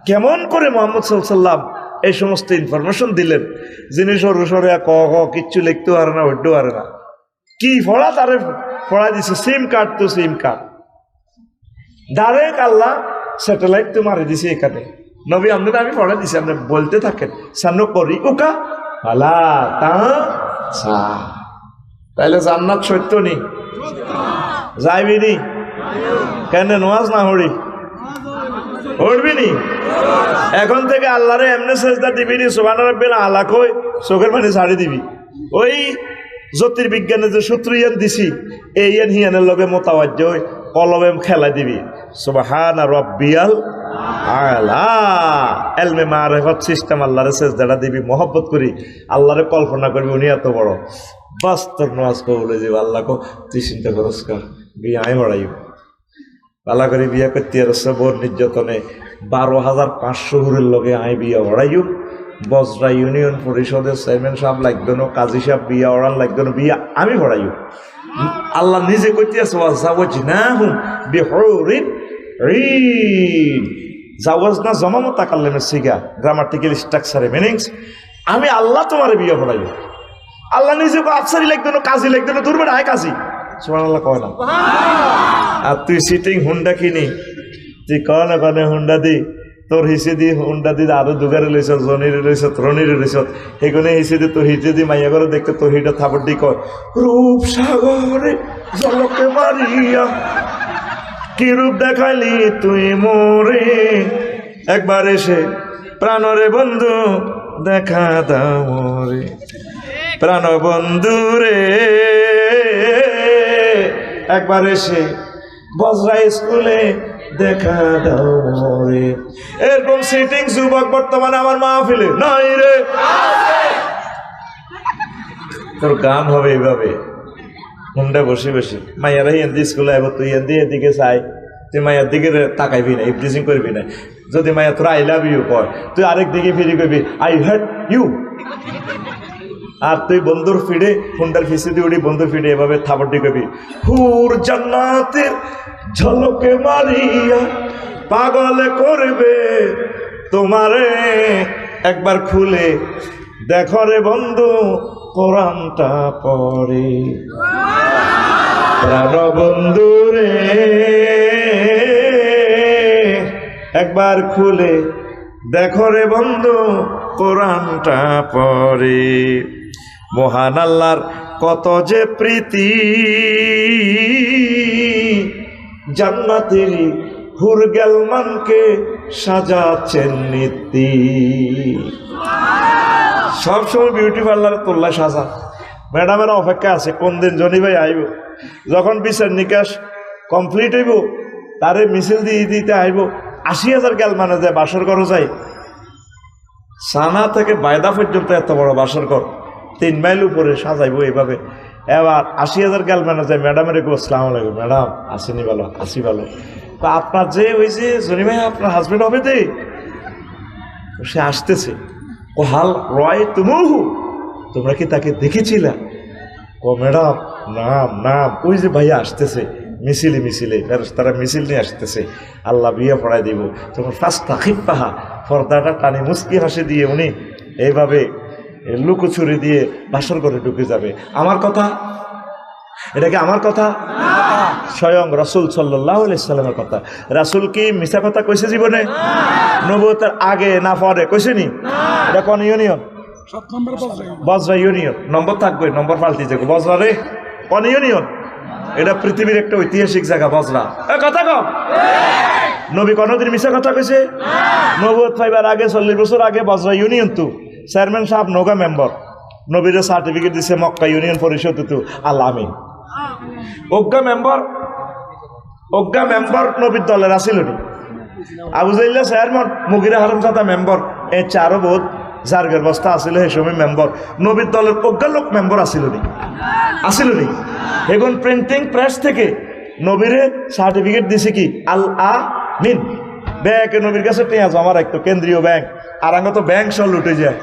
কেমন করে মুহাম্মদ সাল্লাল্লাহু আলাইহি ওয়াসাল্লাম এই সমস্ত ইনফরমেশন দিলেন, যিনি সরু সরে ক কিচ্ছু লিখতে পারে না, উঠতে পারে না, কি পড়া তারে পড়া দিছে, সিম কার্ড তো সিম কার্ড ডাইরেক্ট আল্লাহ স্যাটেলাইট তো মারি দিছে এখানে। নবী আপনারা আমি পড়া দিছি, আপনি বলতে থাকেন সান্ন করি উকা আলা তা সা, তাইলে জান্নাত সত্য নি যাইবি নি? কেন নামাজ না হড়ি উঠবি নি? এখন থেকে আল্লাহরে এমনি সেজদা দিবি নি, সুবহান রাব্বিল আলা কই চোখের পানি ছাড়ি দিবি। ওই জ্যোতির্বিজ্ঞানের যে সূত্র ইয়ান দিছি এই ইয়ান হিয়ানের লগে মোতাবাজ্য হই কলমে খেলা দিবি সুবহান রাব্বিয়াল আলা। এলমে মারিফত সিস্টেম আল্লাহরে সেজদাটা দিবি, মহব্বত করি আল্লাহরে কল্পনা করবি উনি এত বড়, বাস তোর নামাজ কবুল হয়ে যাবে। আল্লাহ কো তুই চিন্তা করস কার বিয়ে আয় বাড়াইব পালা করে বিয়া করতে আসছে বোর নির্যাতনে 12,500 হুরের লগে আয় বিয়া বাড়াইব। বজরা ইউনিয়ন পরিষদের চেয়ারম্যান সাহেব লাগবে না, কাজী সাহেব বিয়া ওড়ান লাগবে না, বিয়া আমি বাড়াইব। আল্লাহ নিজে করতে আছে ওয়াজাওয়াজনাহুম বিহুরিন ঈন। জাওয়াজনা জমা মুতাকাল্লিমের সিগা, গ্রামাটিক্যাল স্ট্রাকচারে মিনিংস। আমি আল্লাহ তোমার বিয়া বাড়াইব। আল্লাহ নিজে আফসারি লাগবে না, কাজী লাগবে না, দূর বেড়া আয় কাজী সুবহানাল্লাহ কয় না। আর তুই সিটিং হুন্ডা কিনি, তুই কনে কনে হুন্ডা দি, তোর হিসে দি হুন্ডা দি আরো দুগারে লইছ, জনিরে লইছ, রনিরে লইছ, সেগুলো হিসে দি তোর হিসে দি মাইয়া করে দেখতে তোর হিটা থাপড় দি কয় রূপ সাগরে জলকে মারিয়া কি রূপ দেখাইলি তুই মোরে, একবার এসে প্রাণরে বন্ধু দেখা দাও মোরে, প্রাণ বন্ধু রে একবার এসে বজরা স্কুলে দেখা দাও রে। এরকম সিটিং যুবক বর্তমানে আমার মাহফিলে নাই রে। তোর গান হবে এইভাবে হুন্ডা বসে বসে, মাইয়ারা হিন্দি স্কুলে আইব, তুই হিন্দি এদিকে চাই, তুই মাইয়ার দিকে তাকাইবি না, ইফটিজিং করবি না। যদি মাইয়া তোর আই লাভ ইউ কয়, তুই আরেক দিকে ফিরে করবি আই হার্ট ইউ। আর তুই বন্ধুর ফিডে হুন্ডার ফিসে দিয়ে উঠি, বন্ধুর ফিডে এভাবে থাপড়টি কবি হুর জান্নাতের ঝলকে মারিয়া পাগল করবে তোমারে, একবার খুলে দেখো রে বন্ধু কোরআনটা পড়ে, প্রাণ বন্ধু রে একবার খুলে দেখো রে বন্ধু কোরআনটা পড়ে। মহান আল্লাহর কত যে প্রীতি, জান্নাতেরই হুর গেলমানকে সাজাচ্ছেন নীতি। সবসময় বিউটি পার্লার তোল্লা সাজা, ম্যাডামের অপেক্ষা আছে কোন দিন জনি ভাই আইব, যখন বিচার নিকাশ কমপ্লিট হইব তারে মিছিল দিয়ে দিতে আইব। 80,000 গেলমানে যায় বাসর ঘরও যায়, সানা থেকে বায়দা পর্যন্ত এত বড় বাসর ঘর 3 মাইল উপরে সাজাইব এইভাবে। এবার 80,000 গেলমানে যায়, ম্যাডামের একটু আসসালামু আলাইকুম ম্যাডাম, আসেনি ভালো, আসি ভালো। আপনার যে ওই যে জনি ভাই আপনার হাজবেন্ড হবে দে, সে আসতেছে, ও হাল রয় তুমুহু, তোমরা কি তাকে দেখেছিলা? ও ম্যাডাম নাম নাম ওই যে ভাইয়া আসতেছে মিছিলে মিছিলে, তারা মিছিল নিয়ে আসতেছে, আল্লাহ বিয়ে পড়াই দিব। তখন ফার্স্ট তাকিব পাহা পর্দাটা টানি মুস্কি হাসি দিয়ে উনি এইভাবে লুকোচুরি দিয়ে বাসর ঘরে ঢুকে যাবে। আমার কথা এটা কি আমার কথা? স্বয়ং রাসূল সাল্লাল্লাহু আলাইহি সাল্লামের কথা। রাসূল কি মিছা কথা কইছে জীবনে? নবুয়তের আগে না পরে কইছে নি? এটা কোন ইউনিয়ন? বজরা ইউনিয়ন। নম্বর থাকবে, নম্বর পাল্টি যাবে। বজরা রে কোন ইউনিয়ন? এটা পৃথিবীর একটা ঐতিহাসিক জায়গা বজরা। কথা কম। নবী কোনদিন মিছা কথা কইছে? নবুয়ত পাইবার আগে 40 বছর আগে বজরা ইউনিয়ন তো চেয়ারম্যান সাহেব নৌকা মেম্বার, নবীর সার্টিফিকেট দিছে মক্কা ইউনিয়ন পরিষদ তো আল আমিন। অজ্ঞা মেম্বার নবীর দলের আসিল নি? আবু জাইল্লা চেয়ারম্যান, মুগিরা হারামজাদা মেম্বার, এই চারো বোধ জার্গের বস্তা আসিল সেই সময় মেম্বার। নবীর দলের অজ্ঞা লোক মেম্বার আসিল নি? এখন প্রিন্টিং প্রেস থেকে নবীরে সার্টিফিকেট দিছে কি আল আমিন। ব্যাংকে নবীর কাছে টেয়া জমা রাখতো, কেন্দ্রীয় ব্যাংক। আর আঙ্গ তো ব্যাংক সব লুটে যায়।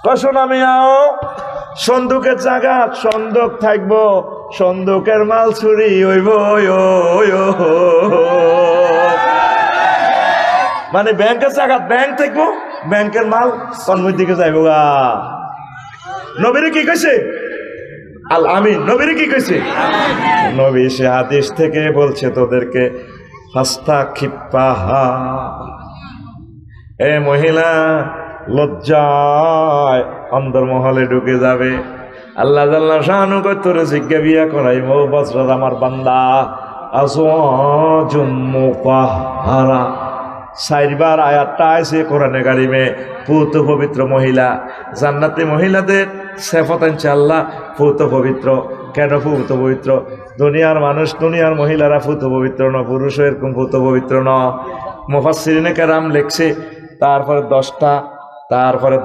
কখন আমি সন্দুকের জায়গা সন্দুক থাকবো, সন্দুকের মাল চুরি হইব। মানে ব্যাংকের জায়গা ব্যাংক থাকবো, ব্যাংকের মাল কর্মের দিকে যাইব গা। নবীরে কি কইছে? আল আমিন। নবীরে কি কইছে? নবী সে হাদিস থেকে বলছে তোদেরকে ফাস্তা খিপ্পাহা, এ মহিলা লজ্জায় অন্দরমহলে ঢুকে যাবে। আল্লাহ জাল্লা শানু কই তোরে জিজ্ঞা বিয়া করাইব বজরাত আমার বান্দা আজওয়াজুম মুতাহহারা। চারবার আয়াতটা আছে কোরআনে কারিমে, পূত পবিত্র মহিলা। জান্নাতি মহিলাদের সেফত আনছে আল্লাহ পূত পবিত্র। কেন পূত পবিত্র? দুনিয়ার মানুষ, দুনিয়ার মহিলারা পূত পবিত্র ন, পুরুষ এরকম পূত পবিত্র ন। মুফাসসিরিনে কেরাম লেখছে তারপরে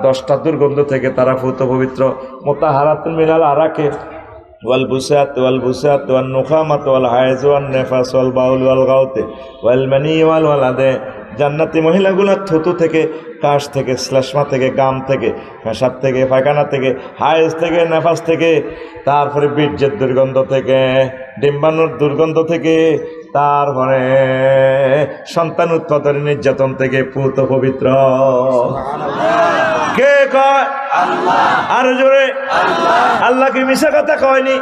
10টা দুর্গন্ধ থেকে তারা পূত পবিত্র। মুতাহহারাতুন মিনাল আরাকে ওয়াল বুসাত ওয়ান নুখামাত ওয়াল হায়জ ওয়ান নেফাস ওয়াল বাউল ওয়াল গাউতে ওয়াল মানি ওয়াল ওয়ালাদে। জান্নাতি মহিলাগুলো থুতু থেকে, কাশ থেকে, শ্লেষ্মা থেকে, গাম থেকে, পেশাব থেকে, পায়খানা থেকে, হায়েজ থেকে, নেফাস থেকে, তারপরে বীর্যের দুর্গন্ধ থেকে, ডিম্বাণুর দুর্গন্ধ থেকে, তারপরে সন্তান উৎপাদনের নির্যাতন থেকে পূত পবিত্র। কে কয়? আর জোরে আল্লাহ কি মিশা কথা কয়নি?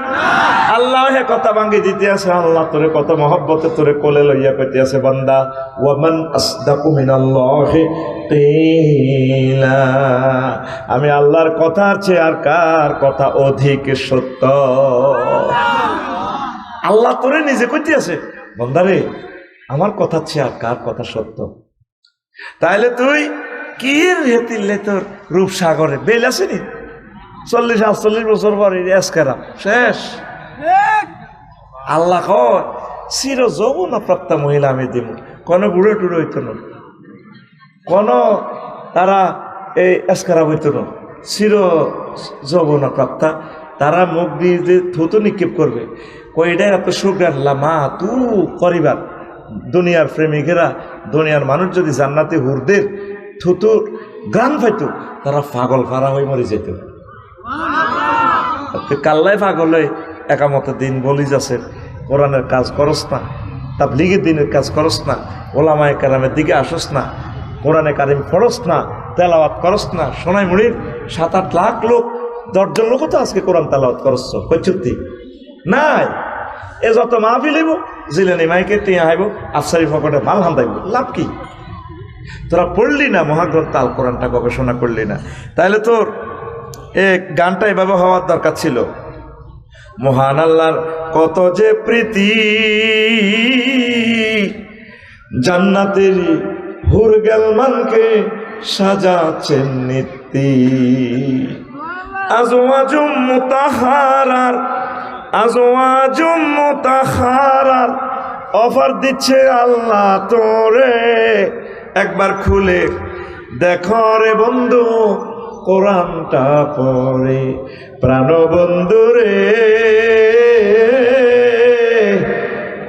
আল্লাহ হে কথা ভাঙ্গি দিতে আছে। আল্লাহ তোরে কত মহব্বতে তোরে কোলে লইয়া কইতে আছে, বান্দা ওয়ামান আসদাকু মিনাল্লাহি কিলা। আমি আল্লাহর কথার চেয়ে আর কার কথা অধিক সত্য? আল্লাহ তোরে নিজে কইতে আছে, বান্দারে আমার কথা চেয়ে আর কার কথা সত্য? তাইলে তুই কি রেতিলে তোর রূপসাগরে বেল আসেনি 40-48 বছর পরে এসকারা শেষ। আল্লাহ কয় চির যৌবনা প্রাপ্তা মহিলা আমি দিব। কোনো বুড়ো টুড়ো হইতো না, কোনো তারা এই এসকারা হইতো না, চির যৌবনা প্রাপ্তা। তারা মুখ দিয়ে যে থুতু নিক্ষেপ করবে, কইটাই এত সুগার লামা তু করিবার। দুনিয়ার প্রেমিকেরা, দুনিয়ার মানুষ যদি জান্নাতি হুরদের থুতুর গ্রাম পাইতো, তারা পাগল ফারা হয়ে মরে যেত। কাল্লাই পাগল হয়ে একামত দিন বলি যাচ্ছে, কোরআনের কাজ করস না, তাবলীগের দিনের কাজ করস না, ওলামায়ে কেরামের দিকে আসস না, কোরআনে কারিম পড়স না, তেলাওয়াত করস না। সোনাই মুড়ির 7-8 লাখ লোক, 10 জন লোকও তো আজকে কোরআন তেলাওয়াত করছ কইছুতি নাই। এ যত মাহফিল হইব, জিলানি মাইকে টিয়া আইব, আফসারি ফকটে মাল হান্দাইব, লাভ কি? তোরা পড়লি না মহাগ্রন্থ আল কোরআনটা, গবেষণা করলি না। তাহলে তোর গানটা এভাবে হওয়ার দরকার ছিল। মহান আল্লাহর কত যে প্রীতি, জান্নাতের হুর গেলমানকে সাজাচ্ছেন নীতি। আজওয়াজুম মুতাহহারার, আজওয়াজুম মুতাহহারার অফার দিচ্ছে আল্লাহ তোরে। একবার খুলে দেখো রে বন্ধু কোরআনটা পড়ে, প্রাণ বন্ধু রে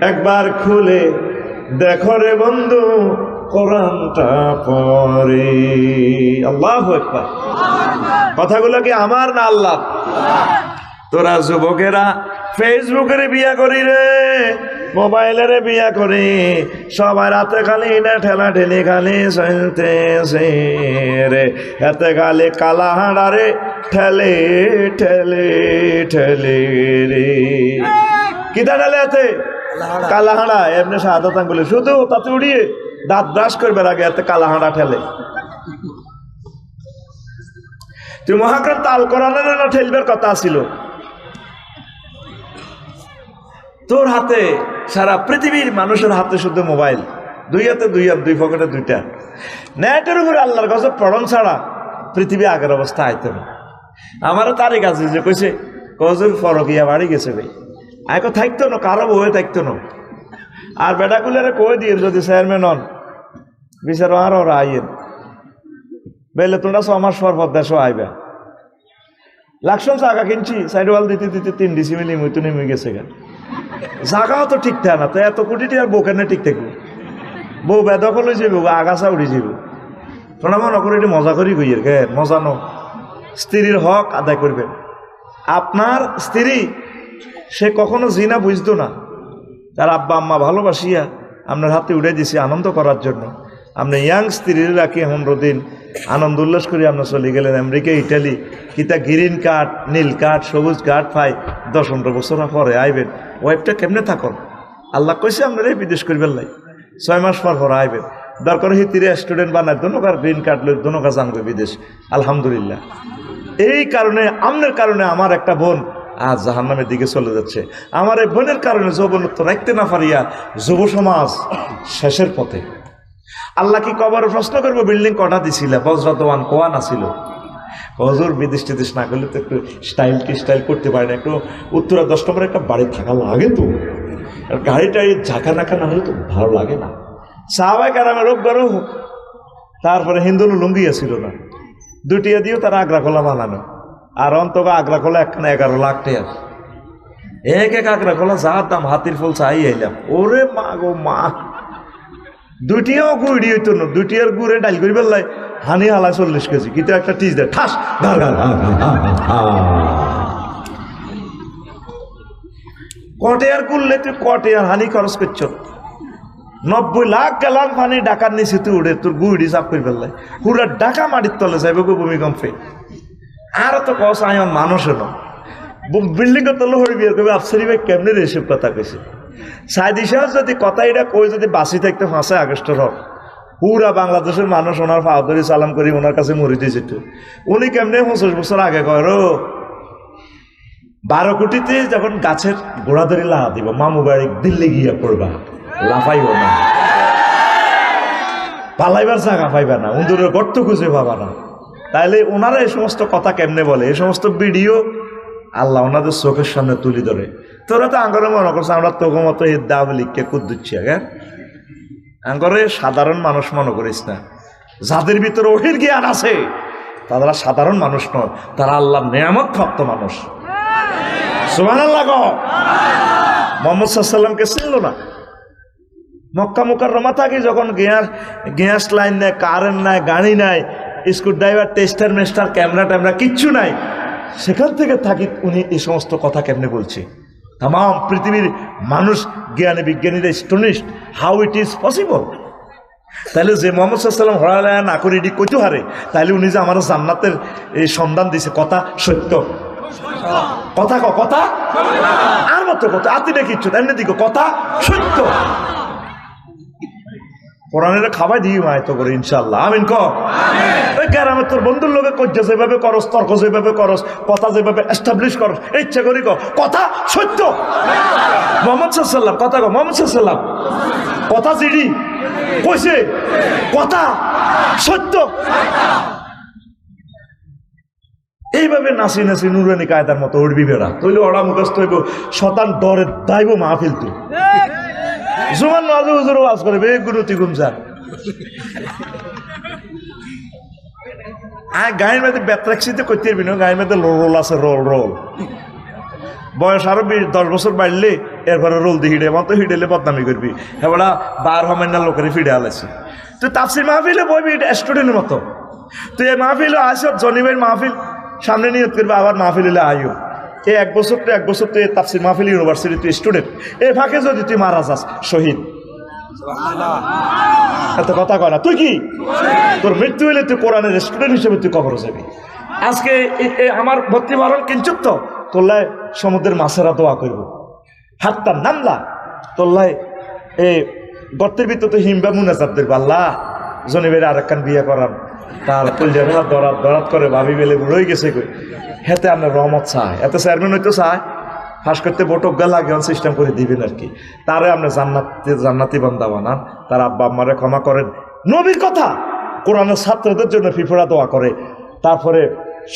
একবার খুলে দেখো রে বন্ধু কোরআনটা পড়ে। আল্লাহু আকবার। কথাগুলো কি আমার না আল্লাহ? তোরা যুবকেরা ফেসবুকের বিয়া করি রে, মোবাইলের বিয়া করি, সবাই রাতে খালি না ঠেলা ঠেলি খালি চলতেছে রে। এতে খালি কালা হাঁড়া রে ঠেলে ঠেলে ঠেলে রে। কিতা ঠেলে এতে? কালা হাঁড়া। এমনি সাদা বলে শুধু তাতে উড়িয়ে দাঁত ব্রাশ করবে আগে এতে কালা হাঁড়া ঠেলে। তুই মহাগ্রন্থ আল কোরআনের না ঠেলবার কথা ছিল তোর হাতে। সারা পৃথিবীর মানুষের হাতে শুধু মোবাইল, 2 হাতে 2 হাত, 2 পকেটে 2টা। নেটের উপরে আল্লাহর কাছে পড়ন ছাড়া পৃথিবী আগের অবস্থা আইতে না। আমারও তারিখ আছে যে কইছে কজুর ফরকিয়া বাড়ি গেছে ভাই, আগে থাকতো না, কারো বয়ে থাকতো না। আর বেটাগুলারে কই দিয়ে যদি চেয়ারম্যান হন বিচার আর ওরা আইয়েন বেলে তোমরা 6 মাস পর পর দেশও আইবে। লাকশন জায়গা কিনছি, সাইড ওয়াল দিতে দিতে 3 ডিসিমিলি মইতো নেমে গেছে গা। জায়গাও তো ঠিক থাকে না, তো এত কোটিটি আর বউ কেন ঠিক থাকবো? বউ বেদখল হয়ে যাবো, আগাছা উড়ে যাবো। তোমরা মনে করে এটি মজা করি গইয়ের কে মজা নো। স্ত্রীর হক আদায় করবেন। আপনার স্ত্রী সে কখনো জিনা বুঝতো না, তার আব্বা আম্মা ভালোবাসিয়া আপনার হাতে উড়ে দিছে আনন্দ করার জন্য। আপনি ইয়াং স্ত্রীর রাখি 15 দিন আনন্দ উল্লাস করে আপনার চলে গেলেন আমেরিকা ইটালি কিতা গ্রিন কার্ড নীল কার্ড সবুজ কার্ড পাই 10-15 বছর পরে আইবেন ওয়াইফটা কেমনে থাকুন আল্লাহ কইছে আপনারা বিদেশ করবেন লাই 6 মাস পর আইবেন দরকার হিতিরে স্টুডেন্ট বানায় দোনোকার গ্রিন কার্ড লই দোনোকা জানবে বিদেশ আলহামদুলিল্লাহ। এই কারণে আমনের কারণে আমার একটা বোন আজ জাহান্নামের দিকে চলে যাচ্ছে। আমার এই বোনের কারণে যৌবনত্ব রাখতে না পারিয়া যুব সমাজ শেষের পথে। আল্লাহ কি কবরে প্রশ্ন করবো বিল্ডিং কটা দিছিল বজ্রতওয়ান কোয়া না ছিল হজুর বিদেশ টিদেশ না করলে তো একটু স্টাইল করতে পারে না, একটু উত্তরা 10 নম্বরে একটা বাড়ি থাকা লাগে তো, আর গাড়িটাই ঝাঁকা নাকা না হলে তো ভালো লাগে না। সাহাবায়ে কেরামের রোগ গরম হোক তারপরে হিন্দুল লুঙ্গি ছিল না, দুটিয়া দিয়েও তারা আগ্রা খোলা বানানো, আর অন্তত আগ্রা খোলা একখানে 11 লাখ টাকা এক আগ্রা খোলা যার দাম হাতির ফুল চাই আইলাম। ওরে মা গো মা, দুটিয়াও গুড়ি হইতো না, দুটিয়ার গুড়ে ডাল করি বেললাই হানি হালা 40 কেজি কিন্তু একটা টিস দেয় ঠাস কটেয়ার করলে তুই কটেয়ার হানি খরচ করছ 90 লাখ গ্যালন পানি ডাকার নিচে তুই উড়ে তোর গুড়ি চাপ করে ফেললাই পুরা ডাকা মাটির তলে যাইব গো ভূমিকম্পে। আর তো কস আয়ন মানুষও না বিল্ডিং এর তলে হয়ে বিয়ে করবে আফসারি ভাই কেমনে এসব কথা কইছে সাইদি সাহেব যদি কথা এটা কই যদি বাঁচি থাকতে 5 আগস্টের হক পুরা বাংলাদেশের মানুষ ওনার ফাউদরি সালাম করি ওনার কাছে মরি দিয়েছে। উনি কেমনে 25 বছর আগে কয় 12 কোটিতে যখন গাছের গোড়া ধরে লাহা দিব মামু বাড়ি দিল্লি গিয়া পড়বা লাফাইব না, পালাইবার জায়গা পাইবা না, উন্দুরের গর্ত খুঁজে পাবা না। তাইলে ওনারা এই সমস্ত কথা কেমনে বলে, এই সমস্ত ভিডিও আল্লাহ ওনাদের চোখের সামনে তুলি ধরে। তোরা তো আঙ্গরে মনে করছে আমরা তোকে মতো এর দাব লিখকে কুদ্দুচ্ছি আগে আঙ্গরে সাধারণ মানুষ মনে করিস না, যাদের ভিতরে ওহির জ্ঞান আছে তারা সাধারণ মানুষ নয়, তারা আল্লাহর নেয়ামত প্রাপ্ত মানুষ। সুবহানাল্লাহ গো। মুহাম্মদ সাল্লাল্লাহু আলাইহি সাল্লামকে চিনল না, মক্কা মুকাররমা থাকি যখন গ্যাস লাইন নাই, কারেন্ট নাই, গাড়ি নাই, স্ক্রু ড্রাইভার টেস্টার মেস্টার ক্যামেরা ট্যামেরা কিচ্ছু নাই, সেখান থেকে থাকি উনি এই সমস্ত কথা কেমনে বলছে। তাম পৃথিবীর মানুষ জ্ঞানী বিজ্ঞানীরা স্টনিশড হাউ ইট ইজ পসিবল। তাহলে যে মুহাম্মদ সাল্লাল্লাহু আলাইহি ওয়াসাল্লাম হরায়া না করে এটি কইতে হারে, তাহলে উনি যে আমার জান্নাতের এই সন্ধান দিছে কথা সত্য, কথা কথা আর মতো কথা আতি না কিচ্ছু এমনি দিকে কথা সত্য। কোরআনের খাবার দিই মায়তো করে ইনশাল্লাহ আমিন ক। ওই গ্রামে তোর বন্ধুর লোকে কজ্জ যেভাবে করস, তর্ক যেভাবে করস, কথা যেভাবে এস্টাবলিশ করস, ইচ্ছা করি কথা সত্য। মুহাম্মদ সাল্লাল্লাহু আলাইহি ওয়াসাল্লাম কথা কো, মুহাম্মদ সাল্লাল্লাহু আলাইহি ওয়াসাল্লাম কথা জিডি কইছে কথা সত্য। এইভাবে নাচি নাচি নুরানি কায়দার মতো উঠবি বেড়া, তৈলে ওরা মুখস্থ হইব শতান ডরে দাইব মাহফিল তুই জুমান নাজু হুজুর ওয়াজ করে বে গুরুতি গুমজান আর গায়ের মধ্যে ব্যাট্রাক্সিতে করতে পারবি না, গায়ের মধ্যে রোল আছে রোল বয়স আরো 10 বছর বাড়লে এরপরে রোল দিয়ে হিডে মতো হিডেলে বদনামি করবি, এবার 12 হমেন্নার লোকের ফিডে আলাইছি। তুই তাফসির মাহফিলে বইবি স্টুডেন্টের মতো, তুই এই মাহফিলে আসত জনিবের মাহফিল সামনে নিয়ত করবি, আবার মাহফিল হলে আইও এই 1 বছর তুই তাফসির মাহফিল ইউনিভার্সিটি তুই স্টুডেন্ট, এই ফাঁকে যদি তুই মারা যাস শহীদ, এত কথা কয় না। তুই কি তোর মৃত্যু হইলে তুই কোরআনের স্টুডেন্ট হিসেবে তুই কবরে যাবি। আজকে আমার ভর্তি বারণ কিঞ্চুক তো তোল্লায় সমুদ্রের মাছেরা দোয়া করবো, হাতটা নামলা তোল্লায় এই গর্তের ভিতর তো হিমবা মুনাজাত দেখবো, আল্লাহ জনিবের আরেকখান বিয়ে করান, তার কলজার দরাত করে ভাবি বেলে রয়ে গেছে কই, হেতে আপনার রহমত চায়, এত চেয়ারম্যান হইতে চায় ফাঁস করতে বটক গা লাগে সিস্টেম করে দিবেন আর কি, তারে আপনি জান্নাতি বান্দা বানান, তার আব্বা আম্মারে ক্ষমা করেন। নবীর কথা কোরআনের ছাত্রদের জন্য ফিফড়া দোয়া করে, তারপরে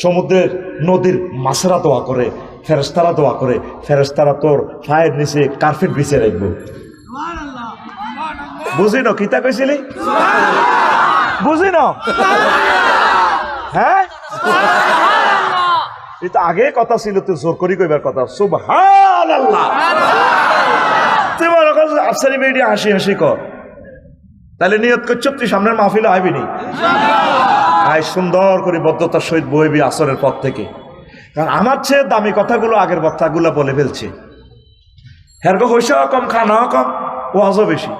সমুদ্রের নদীর মাছেরা দোয়া করে, ফেরেশতারা দোয়া করে, ফেরেশতারা তোর পায়ের নিচে কার্পেট বিছিয়ে রাখবো। বুঝি ন কিতা কইছিলি, বুঝি ন হ্যাঁ, এটা আগে কথা ছিল, তুই জোর করি কইবার কথা। সুবহানাল্লাহ। তুই মনে কর আফসারি বেডি হাসি হাসি কর, তাহলে নিয়ত করছ তুই সামনের মাহফিলে আইবি নি, আয় সুন্দর করে বদ্ধতার সহিত বইবি আসরের পর থেকে, কারণ আমার চেয়ে দামি কথাগুলো আগের বক্তাগুলো বলে ফেলছে। হেরগো হইসাও কম, খানাও কম, ওয়াজও বেশি,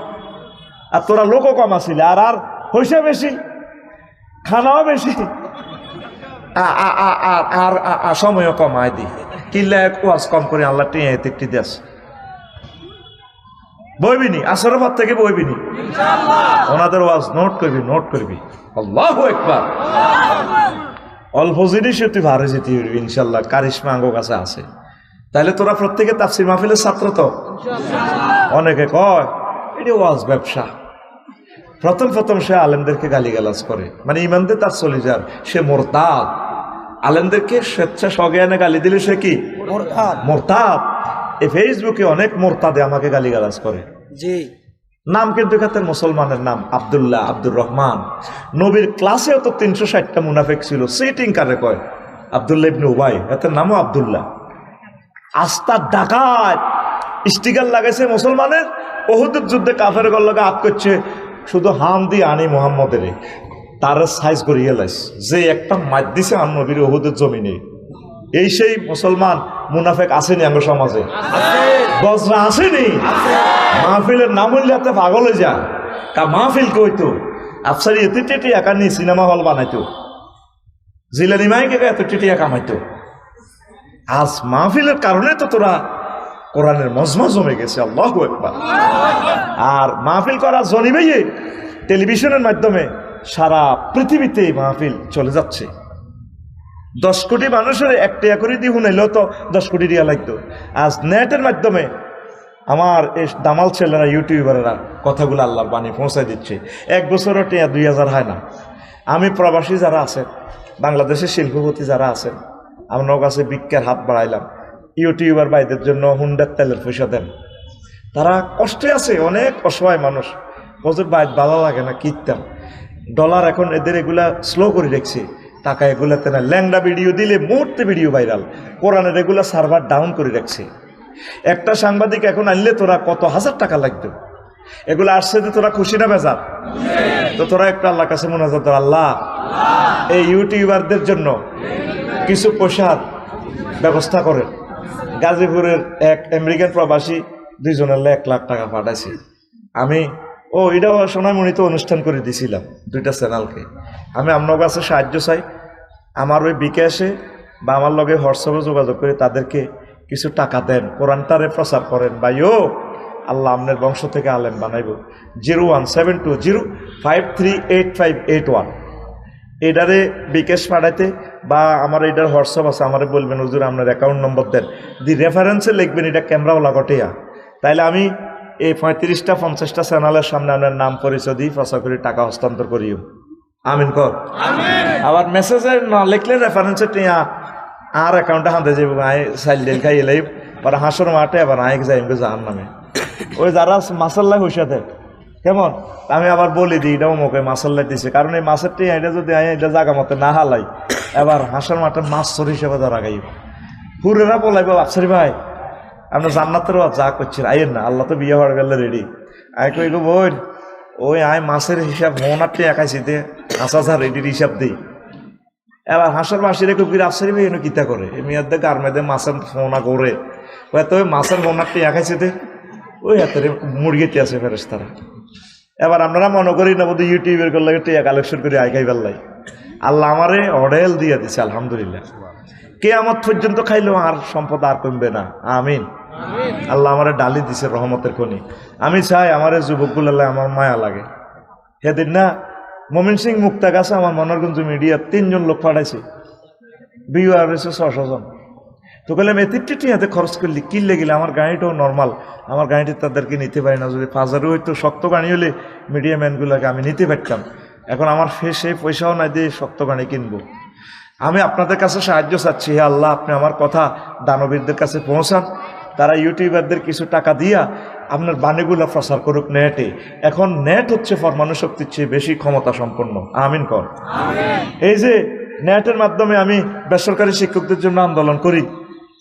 আর তোরা লোকও কম আসিলে, আর পয়সা বেশি, খানাও বেশি, আর সময়ও কমায় দিই, কিল্লা ওয়াজ কম করে আল্লাহ টিয়া একটি দেশ বইবিনি, আসরের পর থেকে বইবিনি, ওনাদের ওয়াজ নোট করবি। আল্লাহু আকবার। অল্প জিনিসে তুই ভারে যেতে পারবি ইনশাল্লাহ, কারিশমা আঙ্গ কাছে আছে। তাহলে তোরা প্রত্যেকে তাফসীর মাহফিলের ছাত্র তো? অনেকে কয় এটি ওয়াজ ব্যবসা। প্রথম সে আলেমদেরকে গালিগালাজ করে, মানে ইমানদের তার চলে যার, সে মোরতাদ। আলেমদেরকে স্বেচ্ছা সজ্ঞানে গালি দিলে সে কি মোরতাদ। এই ফেসবুকে অনেক মোরতাদে আমাকে গালিগালাজ করে, জি নাম কিন্তু এখানে মুসলমানের নাম আব্দুল্লাহ, আব্দুর রহমান। নবীর ক্লাসেও তো 360টা মুনাফিক ছিল, সিটিং কারে কয় আব্দুল্লাহ ইবনে উবাই, এর নামও আব্দুল্লাহ। আস্তা ডাকাত স্টিকার লাগাইছে মুসলমানের, উহুদের যুদ্ধে কাফের গল্লকে আট করছে, শুধু হাম দিয়ে আনি মোহাম্মদের তার সাইজ করিয়ে লাইস, যে একটা মার দিছে আন নবীর উহুদের জমিনে। এই সেই মুসলমান মুনাফেক আসেনি আঙ্গ সমাজে, বজরা আসেনি। মাহফিলের নাম হইলে হাতে পাগল হয়ে যা, কা মাহফিল কইতো আফসারি এতে টেটে একা নিয়ে সিনেমা হল বানাইতো, জিলানি মাইকে এত টেটিয়া কামাইতো। আজ মাহফিলের কারণে তো তোরা কোরআনের মজমা জমে গেছে, আল্লাহু আকবার। আর মাহফিল করা জনিবেই টেলিভিশনের মাধ্যমে সারা পৃথিবীতে মাহফিল চলে যাচ্ছে। 10 কোটি মানুষের একটা করে দিয়ে শুনাইলেও তো 10 কোটি রিয়া লাগতো। আজ নেটের মাধ্যমে আমার এই দামাল ছেলেরা ইউটিউবারেরা কথাগুলো আল্লাহর বাণী পৌঁছায় দিচ্ছে। 1 বছরও টিয়া 2000 হয় না। আমি প্রবাসী যারা আছেন, বাংলাদেশের শিল্পপতি যারা আছেন, আপনার কাছে ভিক্ষার হাত বাড়াইলাম। ইউটিউবার ভাইদের জন্য হুন্ডার তেলের পয়সা দেন, তারা কষ্টে আছে, অনেক অসহায় মানুষ। বছর বাইর ভালো লাগে না কিনতাম, ডলার এখন এদের এগুলা স্লো করে রেখেছে, টাকা এগুলাতে না। ল্যাংড়া ভিডিও দিলে মুহূর্তে ভিডিও ভাইরাল, কোরআনের এগুলা সার্ভার ডাউন করে রাখছে। একটা সাংবাদিক এখন আনলে তোরা কত হাজার টাকা লাগতো, এগুলো আসছে যে তোরা খুশি না বেজার? তো তোরা একটা আল্লাহর কাছে মুনাজাত কর, আল্লাহ এই ইউটিউবারদের জন্য কিছু পয়সার ব্যবস্থা করেন। গাজীপুরের এক আমেরিকান প্রবাসী 2 জনের 1 লাখ টাকা পাঠাইছে। আমি এটাও সোনামণিতে অনুষ্ঠান করে দিছিলাম 2টা চ্যানেলকে। আমি আপনার কাছে সাহায্য চাই, আমার ওই বিকাশে বা আমার লগে হোয়াটসঅ্যাপে যোগাযোগ করে তাদেরকে কিছু টাকা দেন, কোরআনটারে প্রচার করেন। ভাইও আল্লাহ আপনার বংশ থেকে আলেম বানাইব। 01725385881 এটারে বিকাশ পাঠাইতে বা আমার এটার হোয়াটসঅ্যাপ আছে, আমারে বলবেন হুজুর আপনার অ্যাকাউন্ট নম্বর দেন, দি রেফারেন্সে লিখবেন এটা ক্যামেরাওয়ালা গটেয়া। তাইলে আমি এই 35টা 50টা চ্যানেলের সামনে আপনার নাম পরিচয় দিই, প্রচার করে টাকা হস্তান্তর করিও। আমিন কর। আবার মেসেজে না লিখলে রেফারেন্সে টিয়া আর অ্যাকাউন্টে হাতে যাব, আয় সাইল ডেল খাই এলাই আর হাঁসর মাঠে আবার আয় যাইবে যার নামে। ওই যারা মাসাল্লাহ হইসাতে কেমন, আমি আবার বলি দিই এটাও মোকে মাসাল্লাহ দিছে, কারণ এই মাছের টিয়া এটা যদি এটা জায়গা মতো না হালাই এবার হাঁসের মাঠে মাছ চোর হিসেবে ধরা গাইব। হুরেরা বলাইব আফসারি ভাই আপনার জান্নাতের যা করছেন আইয়ের না, আল্লাহ তো বিয়ে হওয়ার গেলে রেডি। আয় কই গো বোন, ওই আয় মাছের হিসাব মোনারটি একাইছিতে 5000 রেডির হিসাব দিই। এবার হাঁসের মাসিরে কুপির আফসারি ভাই এনে কিতা করে মেয়েদের গার্মেদে মাছের মোনা করে ওই মাছের মোনারটি একাইছিতে ওই হাতের মুরগিতে আছে ফেরেস তারা। এবার আপনারা মনে করি না বোধ ইউটিউবের করলে টিয়া কালেকশন করে আয় খাই পারলাই। আল্লাহ আমারে অডেল দিয়ে দিছে আলহামদুলিল্লাহ। কিয়ামত পর্যন্ত খাইলেও আর সম্পদ আর কমবে না। আমিন। আল্লাহ আমারে ডালি দিছে রহমতের খনি। আমি চাই আমার যুবকগুলো আমার মায়া লাগে। সেদিন না মমিন সিং মুক্তা গাছে আমার মনোরগঞ্জ মিডিয়া 3 জন লোক পাঠাইছে, ভিউয়ার হয়েছে 600 জন। তো বললাম এতিটি হাতে খরচ করলি কিনলে গেলে আমার গাড়িটাও নর্মাল, আমার গাড়িটি তাদেরকে নিতে পারি না। যদি 5000 হইতো শক্ত গাড়ি হলে মিডিয়া ম্যানগুলোকে আমি নিতে পারতাম। এখন আমার সেই পয়সাও নাই দিয়ে শক্ত গাড়ি কিনবো। আমি আপনাদের কাছে সাহায্য চাচ্ছি, হে আল্লাহ আপনি আমার কথা দানবীরদের কাছে পৌঁছান, তারা ইউটিউবারদের কিছু টাকা দিয়া আপনার বাণীগুলো প্রচার করুক নেটে। এখন নেট হচ্ছে পরমাণু শক্তির চেয়ে বেশি ক্ষমতা সম্পন্ন। আমিন কর। এই যে নেটের মাধ্যমে আমি বেসরকারি শিক্ষকদের জন্য আন্দোলন করি,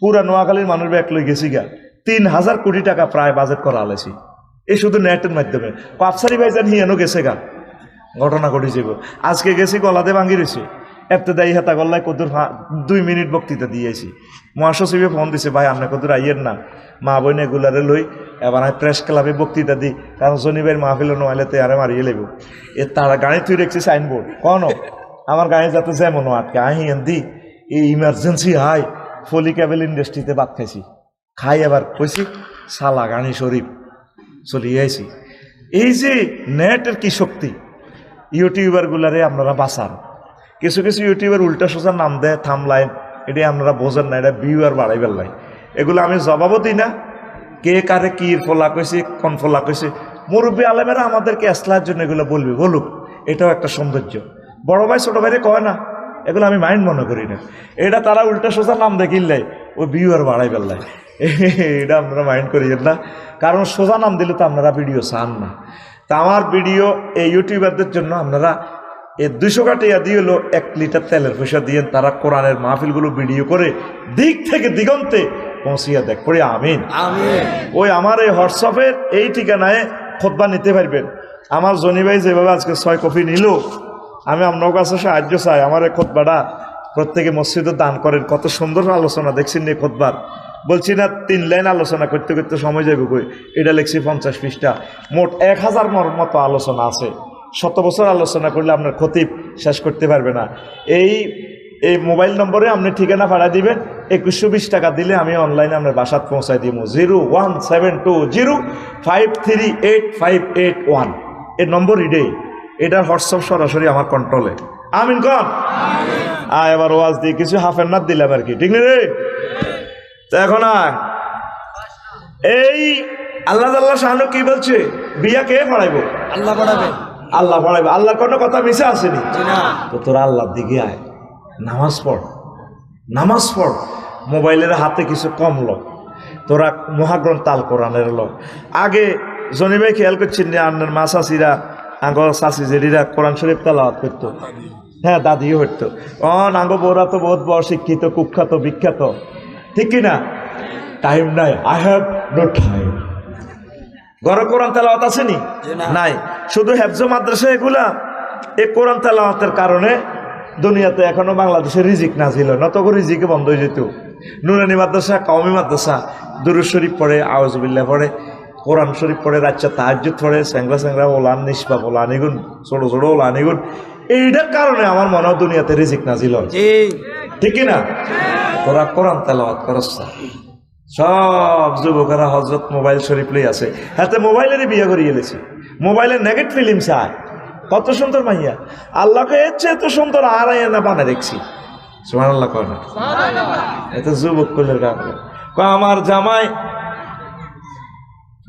পুরা নোয়াখালীর মানুষ ব্যাগ লই গেছি গা, 3000 কোটি টাকা প্রায় বাজেট করা আলেছি এই শুধু নেটের মাধ্যমে। আফসারি ভাইজান হিয়ানো গেছে গা, ঘটনা ঘটেছিল। আজকে গেছি গলাতে ভাঙ্গি রয়েছে, এফতেদায়ী হেতা গল্লায় কদুর 2 মিনিট বক্তৃতা দিয়েছি। মহাসচিবে ফোন দিছে, ভাই আপনি কদুর আইয়ের না, মা বোন এগুলারে লই এবার আমি প্রেস ক্লাবে বক্তৃতা দিই, কারণ শনিবার মাহফিল নোয়াইলে তো আরে মারিয়ে লেব। এ তারা গাড়ি তুই রেখছি সাইনবোর্ড কোনো আমার গাড়ি যাতে যেমন আটকে আহি দি এই ইমার্জেন্সি হাই ফলি ক্যাবেল ইন্ডাস্ট্রিতে ভাত খাইছি, খাই এবার কইছি সালা গানি শরীফ চলিয়ে আইছি। এই যে নেটের কি শক্তি, ইউটিউবারগুলারে আপনারা বাঁচান। কিছু কিছু ইউটিউবার উল্টা সোজা নাম দেয় থামলাইন, এটাই আপনারা বোঝেন না, এটা ভিউ আর বাড়াইবার লাই। এগুলো আমি জবাবও দিই না, কে কারে কি ফোলা কইছে কোন ফোলা কইছে। মুরব্বী আলেমেরা আমাদেরকে আসলার জন্য এগুলো বলবে, বলুক, এটাও একটা সৌন্দর্য। বড় ভাই ছোট ভাইরে কয় না, এগুলো আমি মাইন্ড মনে করি না। এটা তারা উল্টা সোজা নাম দেখিল্লাই ও ভিউ আর বাড়াই বেললাই, এটা আপনারা মাইন্ড করিয়েন না, কারণ সোজা নাম দিলে তো আপনারা ভিডিও চান না। তা আমার ভিডিও এই ইউটিউবারদের জন্য আপনারা এই 200 টাকা দিয়ে হলো 1 লিটার তেলের পয়সা দিয়ে তারা কোরআনের মাহফিলগুলো ভিডিও করে দিক থেকে দিগন্তে পৌঁছিয়া দেখ পড়ি। আমিন আমিন। ওই আমার এই হোয়াটসঅ্যাপের এই ঠিকানায় খুতবা নিতে পারবেন। আমার জনি ভাই যেভাবে আজকে 6 কপি নিল, আমি আপনার কাছে সাহায্য চাই। আমার এই খুতবাটা প্রত্যেকে মসজিদে দান করেন। কত সুন্দর আলোচনা দেখছেন এই খুতবার, বলছি না 3 লাইন আলোচনা করতে করতে সময় যাবে কই। এটা লিখছি 50 পৃষ্ঠা, মোট 1000 মতো আলোচনা আছে। 100 বছর আলোচনা করলে আপনার খতিব শেষ করতে পারবে না। এই মোবাইল নম্বরে আপনি ঠিকানা ভাড়া দিবেন, 2120 টাকা দিলে আমি অনলাইনে আপনার বাসাত পৌঁছাই দিব। 01720538581 এই নম্বর এটার হোয়াটসঅ্যাপ সরাসরি আমার কন্ট্রোলে। আমিন কন। এবার ওয়াজ দিয়ে কিছু হাফের নাথ দিলাম আর কি, ঠিক নেই রে? তো এখন এই আল্লাহ শাহানু কি বলছে, বিয়া কে পড়াইবো? আল্লাহ পড়াবে। আল্লাহ পড়াইবে, আল্লাহর কোনো কথা মিশে আসেনি। তো তোরা আল্লাহর দিকে আয়, নামাজ পড়, নামাজ পড়। মোবাইলের হাতে কিছু কম লো, তোরা মহাগ্রন্থ আল কোরআনের লো। আগে জনি ভাই খেয়াল করছেন যে আন্নার মা চাষিরা আঙ্গ চাষি জেরিরা কোরআন শরীফ তালাওয়াত করতো, হ্যাঁ দাদিও হইতো। আঙ্গ বউরা তো বহুত বড় শিক্ষিত, কুখ্যাত, বিখ্যাত, ঠিক কিনা? টাইম নাই, আই হ্যাভ নো টাইম। ঘরে কোরআন তেলাওয়াত আসেনি? নাই। শুধু হেফজ মাদ্রাসা এগুলা, এই কোরআন তেলাওয়াতের কারণে দুনিয়াতে এখনো বাংলাদেশে রিজিক নাজিল হয়, নত করে রিজিকে বন্ধ হয়ে যেত। নুরানি মাদ্রাসা, কওমি মাদ্রাসা দুরূদ শরীফ পড়ে, আউযুবিল্লাহ পড়ে, কোরআন শরীফ পড়ে, রাচ্চা তাহাজ্জুদ পড়ে, স্যাংরা ওলান নিষ্পাপ ওলানিগুন, ছোট ছোট ওলানিগুন। এইটার কারণে আমার মনে হয় দুনিয়াতে রিজিক নাজিল হয়, ঠিক না? তোরা কোরআন তেলাওয়াত করছ না। সব যুবকেরা হজরত মোবাইল শরীফ লই আছে, হাতে মোবাইলেরই বিয়ে করিয়ে এলেছে। মোবাইলের নেগেট ফিল্ম চায়, কত সুন্দর মাইয়া, আল্লাহকে এর চেয়ে এত সুন্দর আর না বানা দেখছি। সুবহানাল্লাহ কয় না? এত যুবক কুলের গান আমার জামাই